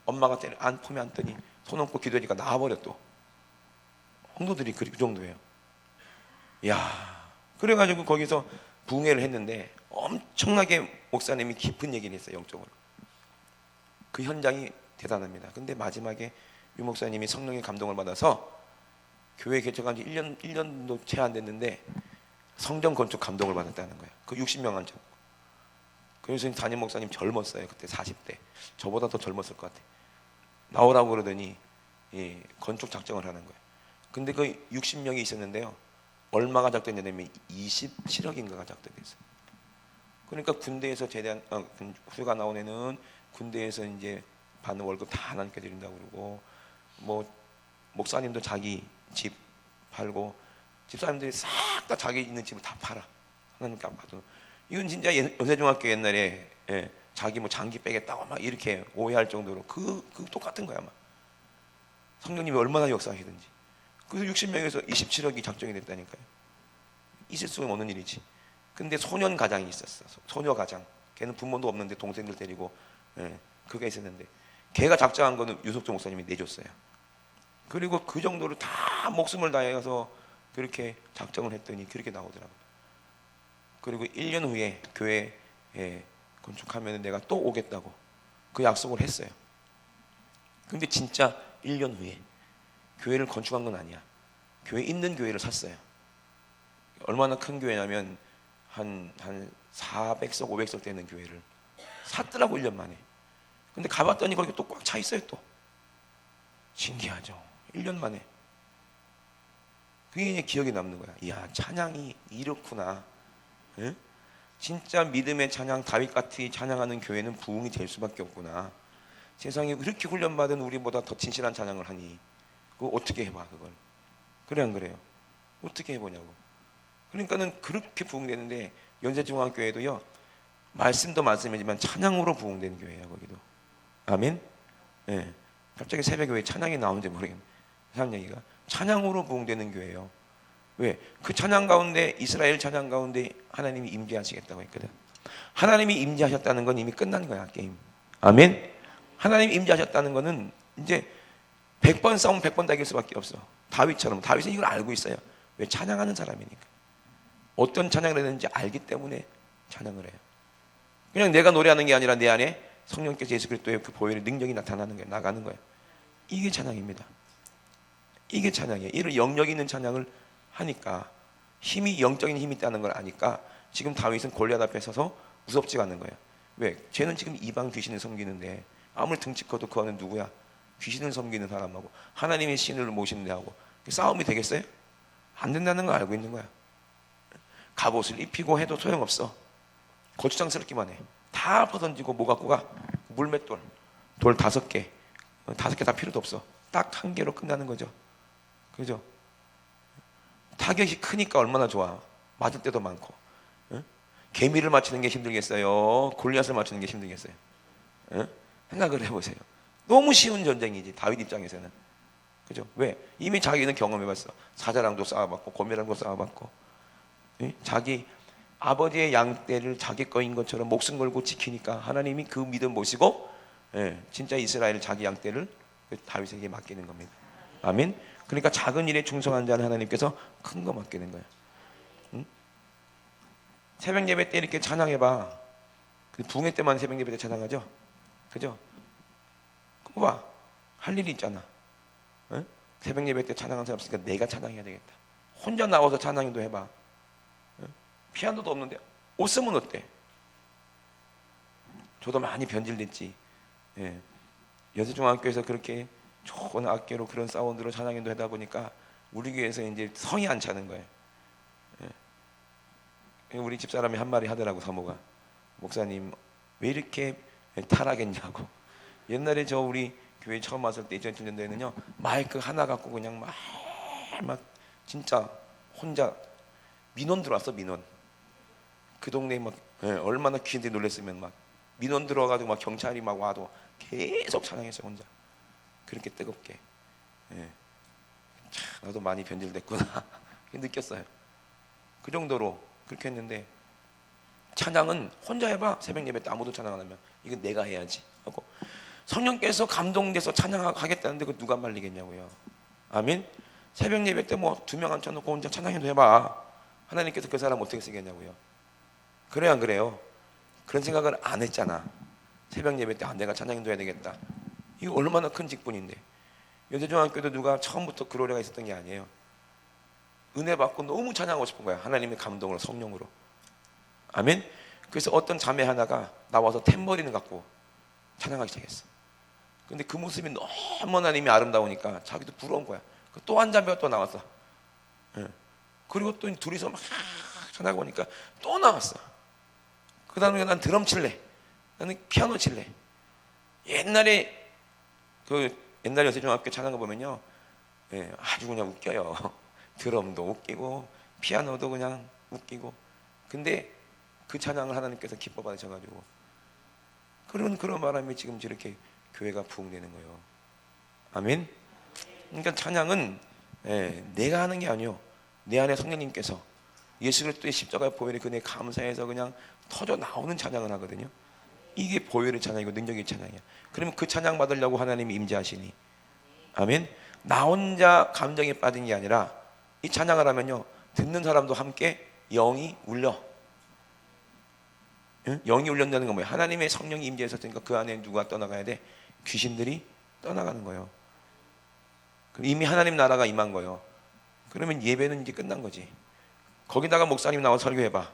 엄마가 품에 안더니 손 얹고 기도하니까 나와버려. 또 성도들이 그 정도예요. 야, 그래가지고 거기서 부흥회를 했는데 엄청나게 목사님이 깊은 얘기를 했어요. 영적으로. 그 현장이 대단합니다. 근데 마지막에 유 목사님이 성령의 감동을 받아서 교회 개척한 지 1년도 채 안 됐는데 성전 건축 감동을 받았다는 거예요. 그 60명 한 장. 그래서 담임 목사님 젊었어요. 그때 40대. 저보다 더 젊었을 것 같아. 나오라고 그러더니 건축 작정을 하는 거예요. 근데 그 60명이 있었는데요. 얼마가 작정되냐면 27억인가가 작정됐어요. 그러니까 군대에서 제대한 휴가 나온 애는 군대에서 이제 받는 월급 다 하나님께 드린다고 그러고, 뭐 목사님도 자기 집 팔고, 집사님들이 싹 다 자기 있는 집을 다 팔아. 하나님께 받은. 이건 진짜 연세중학교 옛날에 자기 뭐 장기 빼겠다고 막 이렇게 오해할 정도로 그 똑같은 거야. 막 성령님이 얼마나 역사하시든지. 그래서 60명에서 27억이 작정이 됐다니까요. 있을 수 없는 일이지. 근데 소년 가장이 있었어. 소녀 가장. 걔는 부모도 없는데 동생들 데리고 그게 있었는데 걔가 작정한 거는 유석조 목사님이 내줬어요. 그리고 그 정도로 다 목숨을 다해서 그렇게 작정을 했더니 그렇게 나오더라고요. 그리고 1년 후에 교회 건축하면 내가 또 오겠다고 그 약속을 했어요. 근데 진짜 1년 후에 교회를 건축한 건 아니야. 교회 있는 교회를 샀어요. 얼마나 큰 교회냐면 한 400석 500석 되는 교회를 샀더라고 1년 만에. 근데 가봤더니 거기 또 꽉 차 있어요. 또 신기하죠. 1년 만에. 그게 이제 기억에 남는 거야. 이야, 찬양이 이렇구나. 응? 진짜 믿음의 찬양, 다윗같이 찬양하는 교회는 부흥이 될 수밖에 없구나. 세상에 그렇게 훈련받은 우리보다 더 진실한 찬양을 하니 그거 어떻게 해봐 그걸. 그래 안 그래요? 어떻게 해보냐고. 그러니까는 그렇게 부흥되는데 연세중앙교회도요, 말씀도 말씀이지만 찬양으로 부흥되는 교회예요. 거기도. 아멘. 네. 갑자기 새벽에 왜 찬양이 나오는지 모르겠네. 한 얘기가 찬양으로 부흥되는 교회예요. 왜? 그 찬양 가운데, 이스라엘 찬양 가운데 하나님이 임재하시겠다고 했거든. 하나님이 임재하셨다는 건 이미 끝난 거야, 게임. 아멘. 하나님이 임재하셨다는 거는 이제 100번 싸우면 100번 다 이길 수밖에 없어. 다윗처럼. 다윗은 이걸 알고 있어요. 왜? 찬양하는 사람이니까. 어떤 찬양을 했는지 알기 때문에 찬양을 해요. 그냥 내가 노래하는 게 아니라 내 안에 성령께서 예수 그리스도의 그 보혈의 능력이 나타나는 거예요. 나가는 거예요. 이게 찬양입니다. 이게 찬양이에요. 이런 영역 있는 찬양을 하니까, 힘이, 영적인 힘이 있다는 걸 아니까 지금 다윗은 골리앗 앞에 서서 무섭지가 않는 거예요. 왜? 쟤는 지금 이방 귀신을 섬기는데 아무리 등치 커도 그 안은 누구야? 귀신을 섬기는 사람하고 하나님의 신을 모시는 데하고 싸움이 되겠어요? 안 된다는 걸 알고 있는 거야. 갑옷을 입히고 해도 소용없어. 거추장스럽기만 해. 다 퍼던지고 뭐 갖고 가? 물맷돌. 돌 5개, 5개 다 필요도 없어. 딱 1개로 끝나는 거죠. 그죠? 타격이 크니까 얼마나 좋아. 맞을 때도 많고. 응? 개미를 맞추는 게 힘들겠어요? 골리앗을 맞추는 게 힘들겠어요? 응? 생각을 해보세요. 너무 쉬운 전쟁이지, 다윗 입장에서는. 그죠? 왜? 이미 자기는 경험해봤어. 사자랑도 싸워봤고 고멜랑도 싸워봤고, 응? 자기 아버지의 양떼를 자기 거인 것처럼 목숨 걸고 지키니까 하나님이 그 믿음 모시고, 예, 진짜 이스라엘 자기 양떼를 다윗에게 맡기는 겁니다. 아멘. 그러니까 작은 일에 충성한 자는 하나님께서 큰 거 맡기는 거야. 응? 새벽 예배 때 이렇게 찬양해봐. 부흥회 때만 새벽 예배 때 찬양하죠. 그죠? 그거 봐. 할 일이 있잖아. 응? 새벽 예배 때 찬양하는 사람 없으니까 내가 찬양해야 되겠다. 혼자 나와서 찬양도 해봐. 응? 피아노도 없는데 옷 쓰면 어때? 저도 많이 변질됐지. 예. 여수중학교에서 그렇게 좋은 악기로 그런 사운드로 찬양인도 하다 보니까 우리 교회에서 이제 성이 안 차는 거예요. 예. 우리 집사람이 한 말이 하더라고. 사모가, 목사님 왜 이렇게 타락했냐고. 옛날에 저 우리 교회 처음 왔을 때 2007년도에는요 마이크 하나 갖고 그냥 막 진짜 혼자 민원 들어왔어. 민원. 그 동네에 막, 예, 얼마나 귀신들이 놀랬으면 막 민원 들어와가지고 막 경찰이 막 와도 계속 찬양했어 혼자. 그렇게 뜨겁게. 예. 참, 나도 많이 변질됐구나 느꼈어요. 그 정도로 그렇게 했는데, 찬양은 혼자 해봐. 새벽 예배 때 아무도 찬양 안 하면 이건 내가 해야지 하고, 성령께서 감동돼서 찬양하겠다는데 그 누가 말리겠냐고요. 아멘. 새벽 예배 때 뭐 2명 앉혀놓고 혼자 찬양해도 해봐. 하나님께서 그 사람 어떻게 쓰겠냐고요. 그래요 안 그래요? 그런 생각을 안 했잖아. 새벽 예배 때 내가 찬양도 해야 되겠다. 이거 얼마나 큰 직분인데. 여대중학교도 누가 처음부터 그 노래가 있었던 게 아니에요. 은혜 받고 너무 찬양하고 싶은 거야. 하나님의 감동으로, 성령으로. 아멘. 그래서 어떤 자매 하나가 나와서 탬버린을 갖고 찬양하기 시작했어. 근데 그 모습이 너무 하나님이 아름다우니까 자기도 부러운 거야. 또 한 자매가 또 나왔어. 예. 그리고 또 둘이서 막 찬양하고 오니까 또 나왔어. 그 다음에 난 드럼 칠래, 나는 피아노 칠래. 옛날에 옛날 여세중학교 찬양 거 보면요, 예, 아주 그냥 웃겨요. 드럼도 웃기고 피아노도 그냥 웃기고. 근데 그 찬양을 하나님께서 기뻐 받으셔가지고 그런 바람에 지금 저렇게 교회가 부흥되는 거예요. 아멘. 그러니까 찬양은, 예, 내가 하는 게 아니요, 내 안에 성령님께서 예수 그리스도의 십자가의 보혈의 그네 감사해서 그냥 터져 나오는 찬양을 하거든요. 이게 보혈의 찬양이고 능력의 찬양이야. 그러면 그 찬양 받으려고 하나님이 임재하시니, 아멘. 나 혼자 감정에 빠진 게 아니라 이 찬양을 하면요, 듣는 사람도 함께 영이 울려. 응? 영이 울린다는 건 뭐예요? 하나님의 성령이 임재했었으니까 그 안에 누가 떠나가야 돼? 귀신들이 떠나가는 거예요. 이미 하나님 나라가 임한 거예요. 그러면 예배는 이제 끝난 거지. 거기다가 목사님 나와서 설교해봐.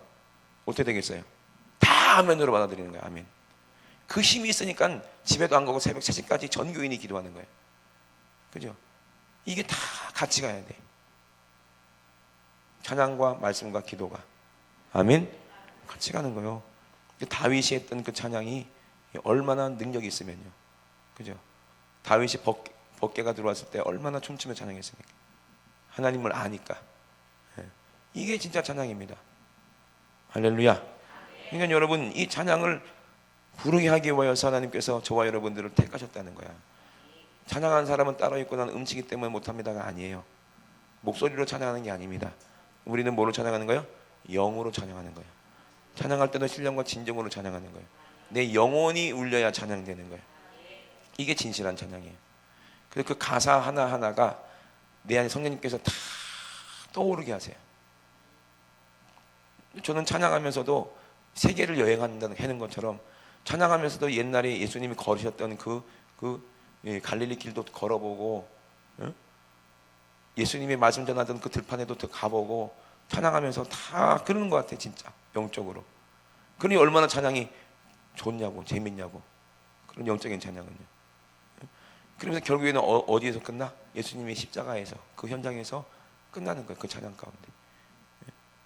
어떻게 되겠어요? 다 아멘으로 받아들이는 거야. 아멘. 그 힘이 있으니까 집에도 안 가고 새벽 3시까지 전교인이 기도하는 거예요. 그죠? 이게 다 같이 가야 돼. 찬양과 말씀과 기도가. 아멘. 같이 가는 거예요. 다윗이 했던 그 찬양이 얼마나 능력이 있으면요. 그죠? 다윗이 법궤가 들어왔을 때 얼마나 춤추며 찬양했습니까? 하나님을 아니까. 이게 진짜 찬양입니다. 할렐루야. 그러니까 여러분, 이 찬양을 부르게 하기 위해서 하나님께서 저와 여러분들을 택하셨다는 거야. 찬양하는 사람은 따로 있고 난 음치기 때문에 못합니다가 아니에요. 목소리로 찬양하는 게 아닙니다. 우리는 뭐로 찬양하는 거예요? 영으로 찬양하는 거예요. 찬양할 때도 신령과 진정으로 찬양하는 거예요. 내 영혼이 울려야 찬양되는 거예요. 이게 진실한 찬양이에요. 그래서 그 가사 하나하나가 내 안에 성령님께서 다 떠오르게 하세요. 저는 찬양하면서도 세계를 여행한다는 하는 것처럼, 찬양하면서도 옛날에 예수님이 걸으셨던 갈릴리 길도 걸어보고, 예수님이 말씀 전하던 그 들판에도 가보고, 찬양하면서 다 그러는 것 같아. 진짜 영적으로. 그러니 얼마나 찬양이 좋냐고, 재밌냐고. 그런 영적인 찬양은요. 그러면서 결국에는 어디에서 끝나? 예수님의 십자가에서, 그 현장에서 끝나는 거예요. 그 찬양 가운데.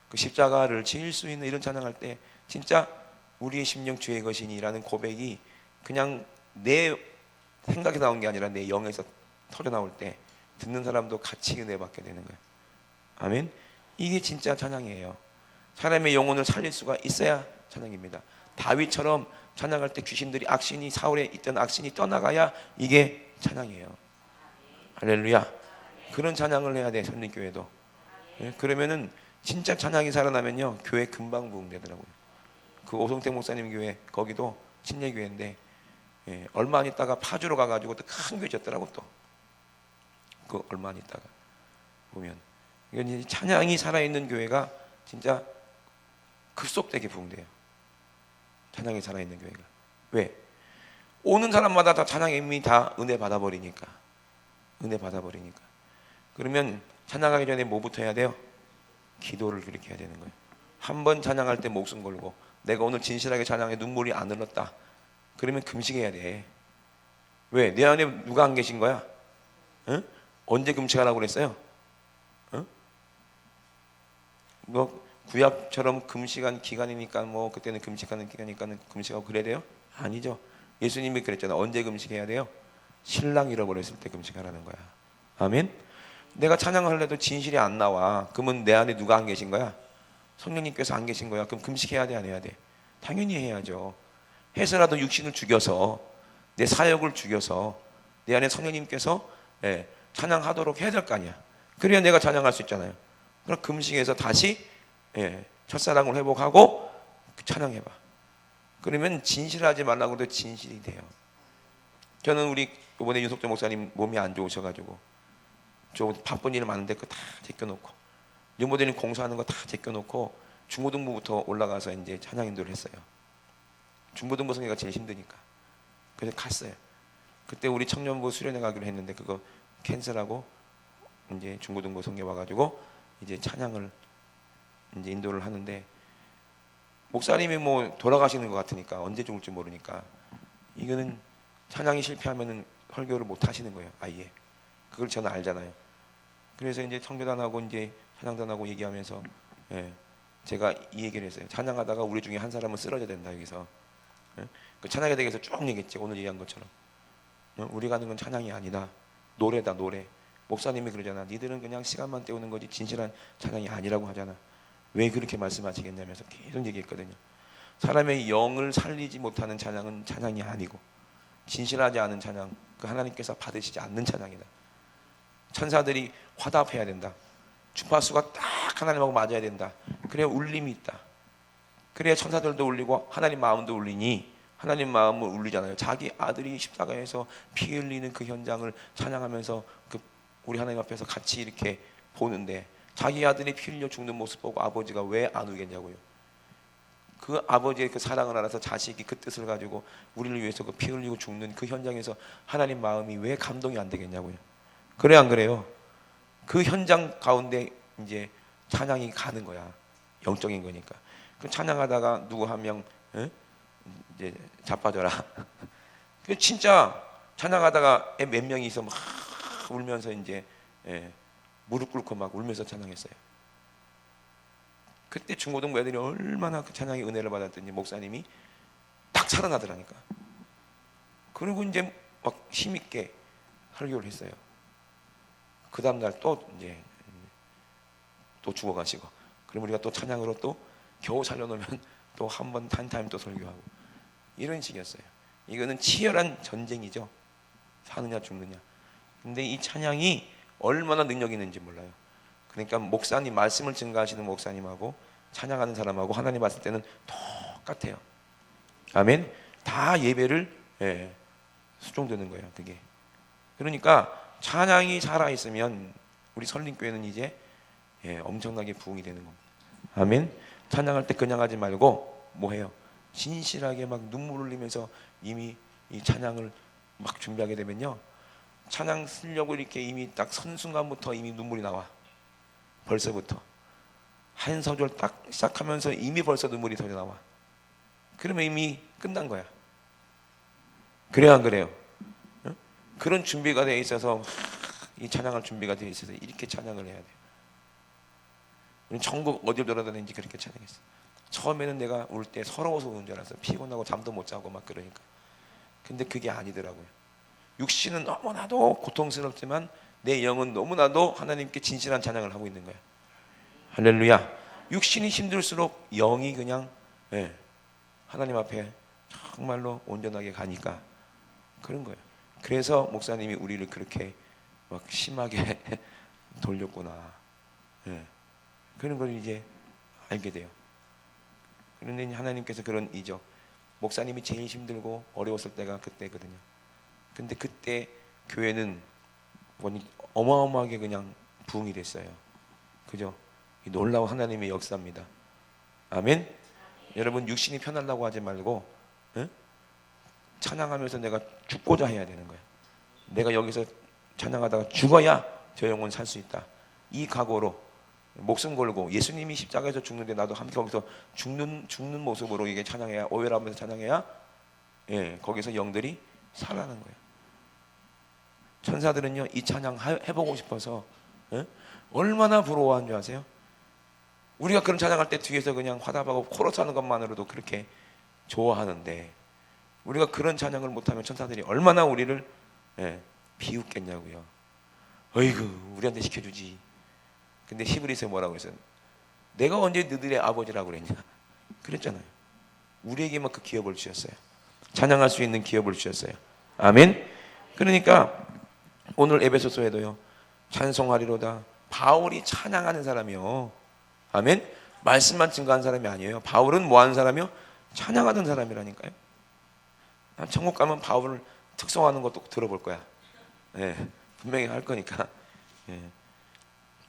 그 십자가를 지을 수 있는 이런 찬양할 때 진짜 우리의 심령 주의 것이니라는 고백이 그냥 내 생각이 나온 게 아니라 내 영에서 터져 나올 때 듣는 사람도 같이 은혜 받게 되는 거예요. 아멘. 이게 진짜 찬양이에요. 사람의 영혼을 살릴 수가 있어야 찬양입니다. 다윗처럼 찬양할 때 귀신들이 악신이 사울에 있던 악신이 떠나가야 이게 찬양이에요. 할렐루야. 그런 찬양을 해야 돼. 선림교회도. 예? 그러면은 진짜 찬양이 살아나면요 교회 금방 부흥되더라고요. 그 오성택 목사님 교회 거기도 침례교회인데 예, 얼마 안 있다가 파주로 가가지고 또 큰 교회 졌더라고. 또 그 얼마 안 있다가 보면 이건 찬양이 살아있는 교회가 진짜 급속되게 부흥돼요. 찬양이 살아있는 교회가. 왜? 오는 사람마다 다 찬양의 의미 다 은혜 받아버리니까. 은혜 받아버리니까. 그러면 찬양하기 전에 뭐부터 해야 돼요? 기도를 그렇게 해야 되는 거예요. 한 번 찬양할 때 목숨 걸고 내가 오늘 진실하게 찬양해 눈물이 안 흘렀다. 그러면 금식해야 돼. 왜? 내 안에 누가 안 계신 거야? 응? 언제 금식하라고 그랬어요? 응? 뭐 구약처럼 금식한 기간이니까 뭐 그때는 금식하는 기간이니까 금식하고 그래야 돼요? 아니죠. 예수님이 그랬잖아요. 언제 금식해야 돼요? 신랑 잃어버렸을 때 금식하라는 거야. 아멘. 내가 찬양을 해도 진실이 안 나와. 그러면 내 안에 누가 안 계신 거야? 성령님께서 안 계신 거야. 그럼 금식해야 돼, 안 해야 돼? 당연히 해야죠. 해서라도 육신을 죽여서 내 사역을 죽여서 내 안에 성령님께서 예, 찬양하도록 해야 될 거 아니야. 그래야 내가 찬양할 수 있잖아요. 그럼 금식해서 다시 예, 첫사랑을 회복하고 찬양해봐. 그러면 진실하지 말라고 해도 진실이 돼요. 저는 우리 이번에 윤석재 목사님 몸이 안 좋으셔가지고 저 바쁜 일 많은데 그거 다 제껴놓고 유모델님 공사하는 거 다 제껴놓고 중고등부부터 올라가서 이제 찬양 인도를 했어요. 중고등부 성회가 제일 힘드니까. 그래서 갔어요. 그때 우리 청년부 수련회 가기로 했는데 그거 캔슬하고 이제 중고등부 성회 와가지고 이제 찬양을 이제 인도를 하는데 목사님이 뭐 돌아가시는 것 같으니까 언제 죽을지 모르니까 이거는 찬양이 실패하면은 설교를 못 하시는 거예요. 아예. 그걸 저는 알잖아요. 그래서 이제 청교단하고 이제 찬양단하고 얘기하면서 예, 제가 이 얘기를 했어요. 찬양하다가 우리 중에 한 사람은 쓰러져야 된다 여기서. 예? 그 찬양에 대해서 쭉 얘기했지. 오늘 얘기한 것처럼. 우리가 하는 건 찬양이 아니다. 노래다 노래. 목사님이 그러잖아. 니들은 그냥 시간만 때우는 거지 진실한 찬양이 아니라고 하잖아. 왜 그렇게 말씀하시겠냐면서 계속 얘기했거든요. 사람의 영을 살리지 못하는 찬양은 찬양이 아니고 진실하지 않은 찬양, 그 하나님께서 받으시지 않는 찬양이다. 천사들이 화답해야 된다. 주파수가 딱 하나님하고 맞아야 된다. 그래야 울림이 있다. 그래야 천사들도 울리고 하나님 마음도 울리니 하나님 마음을 울리잖아요. 자기 아들이 십자가에서 피 흘리는 그 현장을 찬양하면서 그 우리 하나님 앞에서 같이 이렇게 보는데 자기 아들이 피 흘려 죽는 모습 보고 아버지가 왜 안 울겠냐고요. 그 아버지의 그 사랑을 알아서 자식이 그 뜻을 가지고 우리를 위해서 그 피 흘리고 죽는 그 현장에서 하나님 마음이 왜 감동이 안 되겠냐고요. 그래 안 그래요? 그 현장 가운데 이제 찬양이 가는 거야. 영적인 거니까. 그 찬양하다가 누구 한 명 이제 자빠져라. 그 진짜 찬양하다가 몇 명이 있어 막 울면서 이제 무릎 꿇고 막 울면서 찬양했어요. 그때 중고등부 애들이 얼마나 그 찬양의 은혜를 받았더니 목사님이 딱 살아나더라니까. 그리고 이제 막 힘있게 설교를 했어요. 그 다음날 또 이제 또 죽어가시고, 그럼 우리가 또 찬양으로 또 겨우 살려놓으면 또 한 번 한 타임 또 설교하고 이런 식이었어요. 이거는 치열한 전쟁이죠. 사느냐 죽느냐. 근데 이 찬양이 얼마나 능력 있는지 몰라요. 그러니까 목사님 말씀을 증거하시는 목사님하고 찬양하는 사람하고 하나님 봤을 때는 똑같아요. 아멘. 다 예배를 수종되는 거예요. 그게. 그러니까 찬양이 살아 있으면 우리 설림교회는 이제 엄청나게 부흥이 되는 겁니다. 아멘. 찬양할 때 그냥 하지 말고 뭐 해요? 진실하게 막 눈물 흘리면서 이미 이 찬양을 막 준비하게 되면요, 찬양 쓰려고 이렇게 이미 딱 선 순간부터 이미 눈물이 나와. 벌써부터 한 소절 딱 시작하면서 이미 벌써 눈물이 터져 나와. 그러면 이미 끝난 거야. 그래요 안 그래요? 응? 그런 준비가 돼 있어서 이 찬양할 준비가 돼 있어서 이렇게 찬양을 해야 돼. 우리 전국 어딜 돌아다니는지 그렇게 찬양했어. 처음에는 내가 울 때 서러워서 우는 줄 알았어. 피곤하고 잠도 못 자고 막 그러니까. 근데 그게 아니더라고요. 육신은 너무나도 고통스럽지만 내 영은 너무나도 하나님께 진실한 찬양을 하고 있는 거야. 할렐루야. 육신이 힘들수록 영이 그냥 하나님 앞에 정말로 온전하게 가니까 그런 거예요. 그래서 목사님이 우리를 그렇게 막 심하게 돌렸구나. 그런 걸 이제 알게 돼요. 그런데 하나님께서 그런 이적, 목사님이 제일 힘들고 어려웠을 때가 그때거든요. 근데 그때 교회는 어마어마하게 그냥 부흥이 됐어요. 그죠? 놀라운 하나님의 역사입니다. 아멘. 여러분, 육신이 편하려고 하지 말고 찬양하면서 내가 죽고자 해야 되는 거예요. 내가 여기서 찬양하다가 죽어야 저 영혼 살 수 있다. 이 각오로 목숨 걸고 예수님이 십자가에서 죽는데 나도 함께 거기서 죽는 모습으로 이게 찬양해야, 오열하면서 찬양해야 거기서 영들이 살아나는 거예요. 천사들은요 이 찬양 해보고 싶어서 얼마나 부러워한 줄 아세요? 우리가 그런 찬양할 때 뒤에서 그냥 화답하고 코러스 하는 것만으로도 그렇게 좋아하는데, 우리가 그런 찬양을 못하면 천사들이 얼마나 우리를 비웃겠냐고요. 어이구, 우리한테 시켜주지. 근데 히브리서에 뭐라고 했어요? 내가 언제 너희들의 아버지라고 그랬냐? 그랬잖아요. 우리에게만 그 기업을 주셨어요. 찬양할 수 있는 기업을 주셨어요. 아멘. 그러니까 오늘 에베소서에도요, 찬송하리로다. 바울이 찬양하는 사람이요. 아멘. 말씀만 증거한 사람이 아니에요. 바울은 뭐 하는 사람이요? 찬양하는 사람이라니까요. 난 천국 가면 바울을 특송하는 것도 들어볼 거야. 분명히 할 거니까.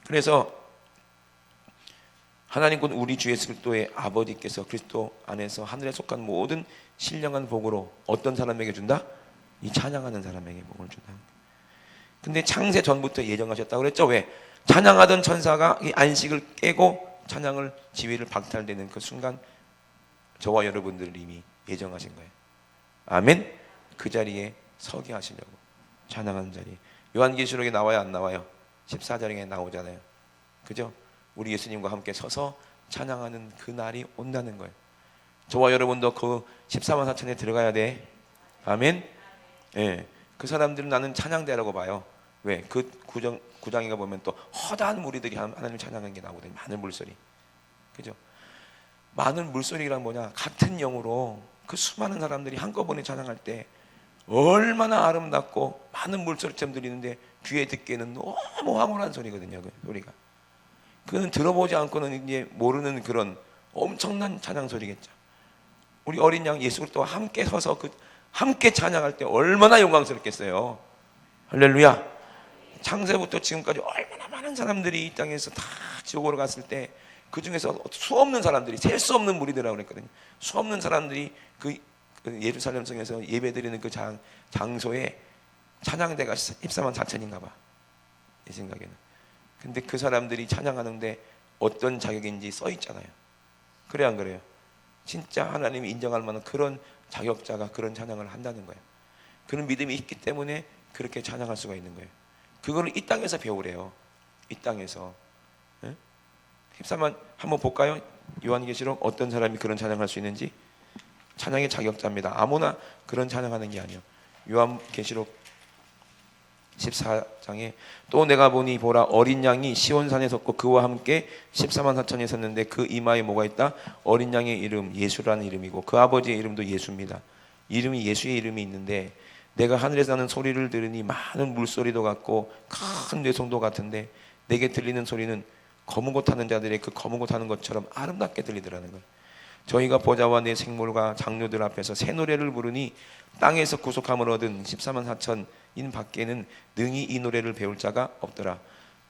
그래서 하나님 곧 우리 주 예수 그리스도의 아버지께서 그리스도 안에서 하늘에 속한 모든 신령한 복으로 어떤 사람에게 준다? 이 찬양하는 사람에게 복을 준다. 근데 창세 전부터 예정하셨다고 그랬죠. 왜? 찬양하던 천사가 이 안식을 깨고 찬양을 지위를 박탈되는 그 순간 저와 여러분들을 이미 예정하신 거예요. 아멘. 그 자리에 서게 하시려고, 찬양하는 자리에. 요한계시록에 나와요, 안 나와요? 14절에 나오잖아요. 그죠? 우리 예수님과 함께 서서 찬양하는 그 날이 온다는 거예요. 저와 여러분도 그 14만 4천에 들어가야 돼. 아멘. 그 사람들은 나는 찬양대라고 봐요. 왜? 그 구장에 가보면 또 허다한 무리들이 하나님 찬양하는 게 나오거든요. 많은 물소리. 그죠? 많은 물소리란 뭐냐? 같은 영으로 그 수많은 사람들이 한꺼번에 찬양할 때 얼마나 아름답고 많은 물소리처럼 들리는데 귀에 듣기에는 너무 황홀한 소리거든요. 그 소리가. 그는 들어보지 않고는 이제 모르는 그런 엄청난 찬양 소리겠죠. 우리 어린 양 예수 그리스도와 함께 서서 함께 찬양할 때 얼마나 영광스럽겠어요. 할렐루야. 창세부터 지금까지 얼마나 많은 사람들이 이 땅에서 다 지옥으로 갔을 때 그 중에서 수없는 사람들이, 셀 수 없는 무리들이라고 그랬거든요. 수없는 사람들이 그 예루살렘 성에서 예배드리는 그 장소에 찬양대가 14만 4천인가 봐, 내 생각에는. 근데 그 사람들이 찬양하는데 어떤 자격인지 써 있잖아요. 그래 안 그래요? 진짜 하나님이 인정할 만한 그런 자격자가 그런 찬양을 한다는 거예요. 그런 믿음이 있기 때문에 그렇게 찬양할 수가 있는 거예요. 그거를 이 땅에서 배우래요. 이 땅에서. 14만 한번 볼까요? 요한계시록 어떤 사람이 그런 찬양할 수 있는지. 찬양의 자격자입니다. 아무나 그런 찬양하는 게 아니에요. 요한계시록 14장에 또 내가 보니 보라, 어린 양이 시온산에 섰고 그와 함께 14만 4천이 섰는데 그 이마에 뭐가 있다? 어린 양의 이름 예수라는 이름이고 그 아버지의 이름도 예수입니다. 이름이 예수의 이름이 있는데, 내가 하늘에서 나는 소리를 들으니 많은 물소리도 같고 큰 뇌성도 같은데 내게 들리는 소리는 검은 옷 하는 자들의 그 검은 옷 하는 것처럼 아름답게 들리더라는 거예요. 저희가 보좌와 내 생물과 장로들 앞에서 새 노래를 부르니 땅에서 구속함을 얻은 14만 4천인 밖에는 능히 이 노래를 배울 자가 없더라.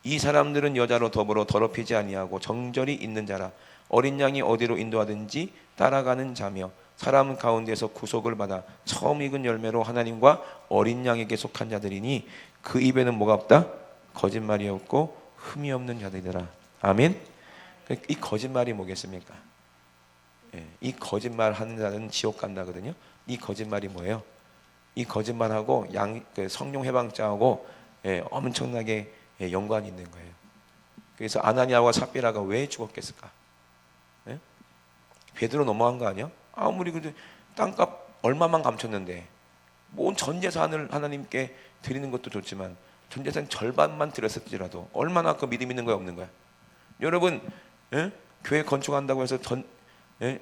이 사람들은 여자로 더불어 더럽히지 아니하고 정절이 있는 자라. 어린 양이 어디로 인도하든지 따라가는 자며 사람 가운데서 구속을 받아 처음 익은 열매로 하나님과 어린 양에게 속한 자들이니 그 입에는 뭐가 없다? 거짓말이 없고 흠이 없는 자들이더라. 아멘. 이 거짓말이 뭐겠습니까? 이 거짓말 하는 자는 지옥 간다거든요. 이 거짓말이 뭐예요? 이 거짓말하고 성령 해방자하고 엄청나게 연관이 있는 거예요. 그래서 아나니아와 삽비라가 왜 죽었겠을까? 베드로 너무한 거 아니야? 아무리 그래도 땅값 얼마만 감췄는데 온 전 재산을 하나님께 드리는 것도 좋지만 전 재산 절반만 드렸을지라도 얼마나 그 믿음 있는 거야, 없는 거야? 여러분, 예? 교회 건축한다고 해서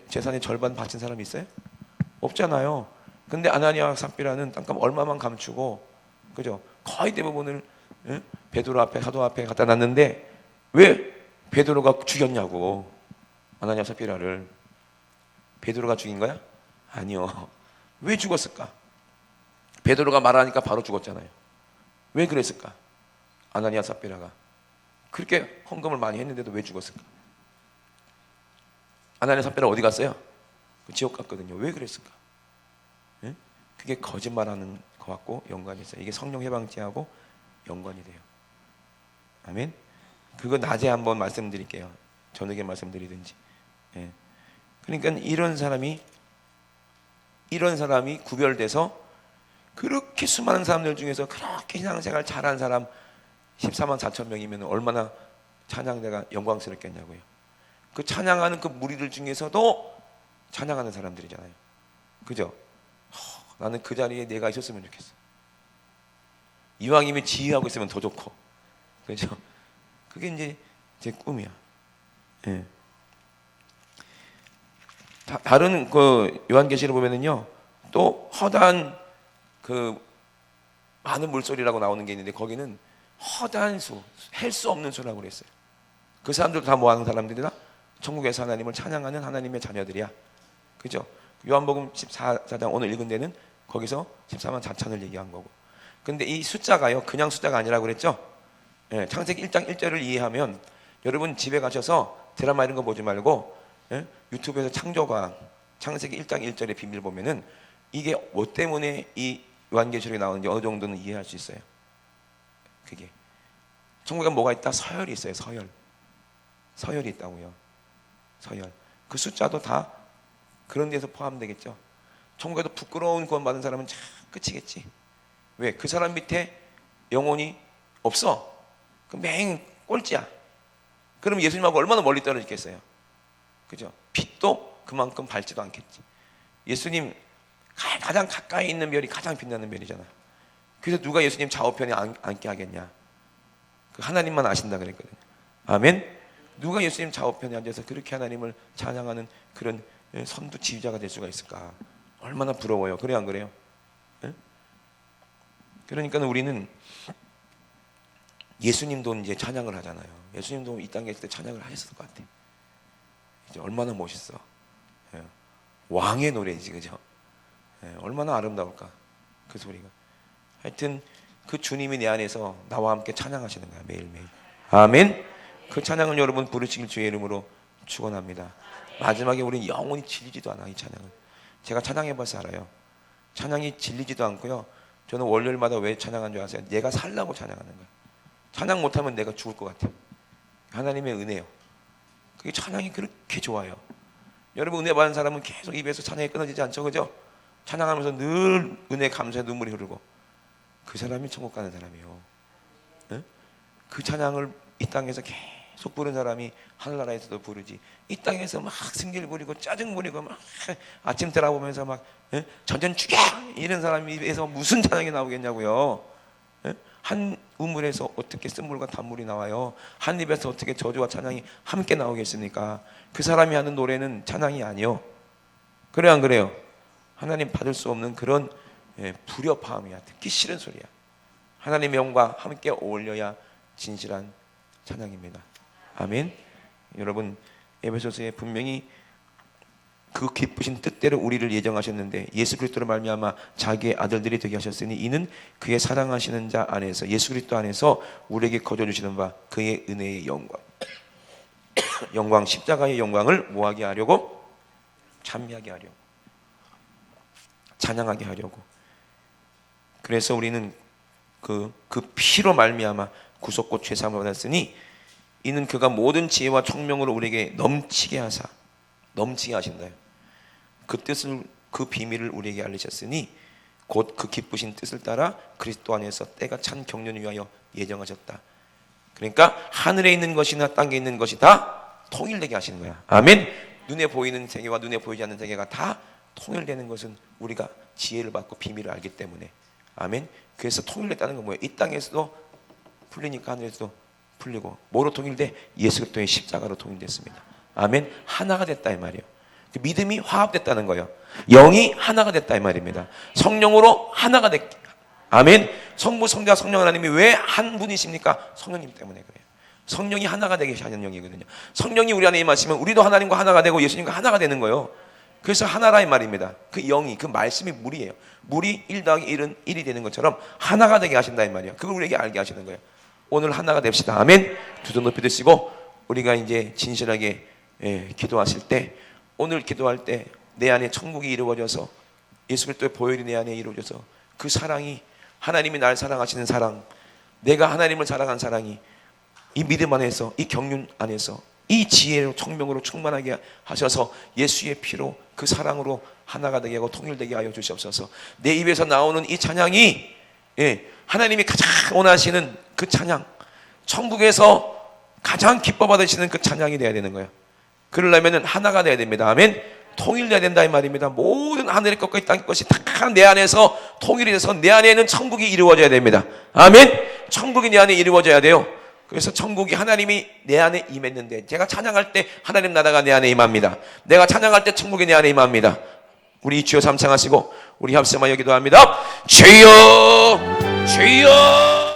재산의 절반 바친 사람이 있어요? 없잖아요. 근데 아나니아와 삽비라는 땅값 얼마만 감추고, 그죠? 거의 대부분을 베드로 앞에, 사도 앞에 갖다 놨는데 왜 베드로가 죽였냐고. 아나니아 삽비라를 베드로가 죽인 거야? 아니요. 왜 죽었을까? 베드로가 말하니까 바로 죽었잖아요. 왜 그랬을까? 아나니아 삽비라가 그렇게 헌금을 많이 했는데도 왜 죽었을까? 아나니아 삽비라 어디 갔어요? 지옥 갔거든요. 왜 그랬을까? 예? 그게 거짓말하는 것 같고 연관이 있어요. 이게 성령 해방죄하고 연관이 돼요. 아멘. 그거 낮에 한번 말씀드릴게요. 저녁에 말씀드리든지. 예. 그러니까 이런 사람이 구별돼서 그렇게 수많은 사람들 중에서 그렇게 신앙생활 잘한 사람 14만 4천 명이면 얼마나 찬양대가 영광스럽겠냐고요. 그 찬양하는 그 무리들 중에서도 찬양하는 사람들이잖아요. 그죠? 나는 그 자리에 내가 있었으면 좋겠어. 이왕이면 지휘하고 있으면 더 좋고. 그죠? 그게 이제 제 꿈이야. 예. 다른 그 요한계시를 보면은요, 또 허다한 그 많은 물소리라고 나오는 게 있는데 거기는 허다한 수, 할 수 없는 수라고 그랬어요. 그 사람들도 다 뭐 하는 사람들이다? 천국에서 하나님을 찬양하는 하나님의 자녀들이야. 그죠? 요한복음 14장 오늘 읽은 데는 거기서 14만 4천을 얘기한 거고. 근데 이 숫자가요, 그냥 숫자가 아니라고 그랬죠? 예, 창세기 1장 1절을 이해하면 여러분 집에 가셔서 드라마 이런 거 보지 말고 유튜브에서 창조가 창세기 1장 1절의 비밀 보면은 이게 뭐 때문에 이 요한계시록에 나오는지 어느 정도는 이해할 수 있어요. 그게 천국에 뭐가 있다? 서열이 있어요. 서열이 있다고요. 서열. 그 숫자도 다 그런 데서 포함되겠죠. 천국에도 부끄러운 구원 받은 사람은 참 끝이겠지. 왜? 그 사람 밑에 영혼이 없어. 그 맹 꼴찌야. 그럼 예수님하고 얼마나 멀리 떨어지겠어요. 그죠? 빛도 그만큼 밝지도 않겠지. 예수님 가장 가까이 있는 별이 가장 빛나는 별이잖아. 그래서 누가 예수님 좌우편에 앉게 하겠냐? 그 하나님만 아신다 그랬거든요. 아멘. 누가 예수님 좌우편에 앉아서 그렇게 하나님을 찬양하는 그런 선두 지휘자가 될 수가 있을까? 얼마나 부러워요. 그래요, 안 그래요? 네? 그러니까 우리는 예수님도 이제 찬양을 하잖아요. 예수님도 이 땅에 있을 때 찬양을 하셨을 것 같아. 이제 얼마나 멋있어. 예. 왕의 노래지, 그죠? 예. 얼마나 아름다울까 그 소리가. 하여튼 그 주님이 내 안에서 나와 함께 찬양하시는 거야, 매일매일. 아멘. 그 찬양을 여러분 부르시길 주의 이름으로 축원합니다. 마지막에 우리는 영원히 질리지도 않아. 이 찬양은 제가 찬양해봐서 알아요. 찬양이 질리지도 않고요. 저는 월요일마다 왜 찬양한 줄 아세요? 내가 살라고 찬양하는 거야. 찬양 못하면 내가 죽을 것 같아요. 하나님의 은혜요. 그게 찬양이 그렇게 좋아요. 여러분 은혜 받은 사람은 계속 입에서 찬양이 끊어지지 않죠, 그죠? 찬양하면서 늘 은혜 감사에 눈물이 흐르고 그 사람이 천국 가는 사람이에요. 네? 그 찬양을 이 땅에서 계속 부른 사람이 하늘나라에서도 부르지. 이 땅에서 막 승질 부리고 짜증 부리고 막 아침 돌아보면서 막 전전 죽여 이런 사람이 입에서 무슨 찬양이 나오겠냐고요. 한 우물에서 어떻게 쓴물과 단물이 나와요? 한 입에서 어떻게 저주와 찬양이 함께 나오겠습니까? 그 사람이 하는 노래는 찬양이 아니요. 그래 안 그래요? 하나님 받을 수 없는 그런 불협화음이야. 듣기 싫은 소리야. 하나님의 영과 함께 어울려야 진실한 찬양입니다. 아멘. 여러분 에베소서에 분명히 그 기쁘신 뜻대로 우리를 예정하셨는데 예수 그리스도로 말미암아 자기의 아들들이 되게 하셨으니 이는 그의 사랑하시는 자 안에서 예수 그리스도 안에서 우리에게 거저 주시는 바 그의 은혜의 영광 영광 십자가의 영광을 뭐하게 하려고? 찬미하게 하려고, 찬양하게 하려고. 그래서 우리는 그 피로 말미암아 구속고 죄사함을 받았으니 이는 그가 모든 지혜와 총명으로 우리에게 넘치게 하신다요. 그 뜻을, 그 비밀을 우리에게 알리셨으니 곧 그 기쁘신 뜻을 따라 그리스도 안에서 때가 찬 경륜을 위하여 예정하셨다. 그러니까 하늘에 있는 것이나 땅에 있는 것이 다 통일되게 하시는 거야. 아멘. 눈에 보이는 세계와 눈에 보이지 않는 세계가 다 통일되는 것은 우리가 지혜를 받고 비밀을 알기 때문에. 아멘. 그래서 통일됐다는 건 뭐예요? 이 땅에서도 풀리니까 하늘에서도 풀리고. 뭐로 통일돼? 예수 그리스도의 십자가로 통일됐습니다. 아멘. 하나가 됐다 이 말이에요. 그 믿음이 화합됐다는 거예요. 영이 하나가 됐다 이 말입니다. 성령으로 하나가 됐. 아멘. 성부 성자 성령 하나님이 왜 한 분이십니까? 성령님 때문에 그래요. 성령이 하나가 되게 하는 영이거든요. 성령이 우리 안에 임하시면 우리도 하나님과 하나가 되고 예수님과 하나가 되는 거예요. 그래서 하나라 이 말입니다. 그 영이, 그 말씀이 물이에요. 물이 1 더하기 1은 1이 되는 것처럼 하나가 되게 하신다 이 말이에요. 그걸 우리에게 알게 하시는 거예요. 오늘 하나가 됩시다. 아멘. 두 손 높이 드시고 우리가 이제 진실하게 기도하실 때, 오늘 기도할 때 내 안에 천국이 이루어져서 예수 그리스도의 보혈이 내 안에 이루어져서 그 사랑이, 하나님이 날 사랑하시는 사랑, 내가 하나님을 사랑한 사랑이 이 믿음 안에서, 이 경륜 안에서 이 지혜로 청명으로 충만하게 하셔서 예수의 피로 그 사랑으로 하나가 되게 하고 통일되게 하여 주시옵소서. 내 입에서 나오는 이 찬양이 하나님이 가장 원하시는 그 찬양, 천국에서 가장 기뻐 받으시는 그 찬양이 되어야 되는 거예요. 그러려면 하나가 되어야 됩니다. 아멘. 통일돼야 된다 이 말입니다. 모든 하늘의 것과 이 땅의 것이 다 내 안에서 통일이 돼서 내 안에는 천국이 이루어져야 됩니다. 아멘. 천국이 내 안에 이루어져야 돼요. 그래서 천국이, 하나님이 내 안에 임했는데, 제가 찬양할 때 하나님 나라가 내 안에 임합니다. 내가 찬양할 때 천국이 내 안에 임합니다. 우리 주여 삼창하시고 우리 합심하여 기도합니다. 주여 주여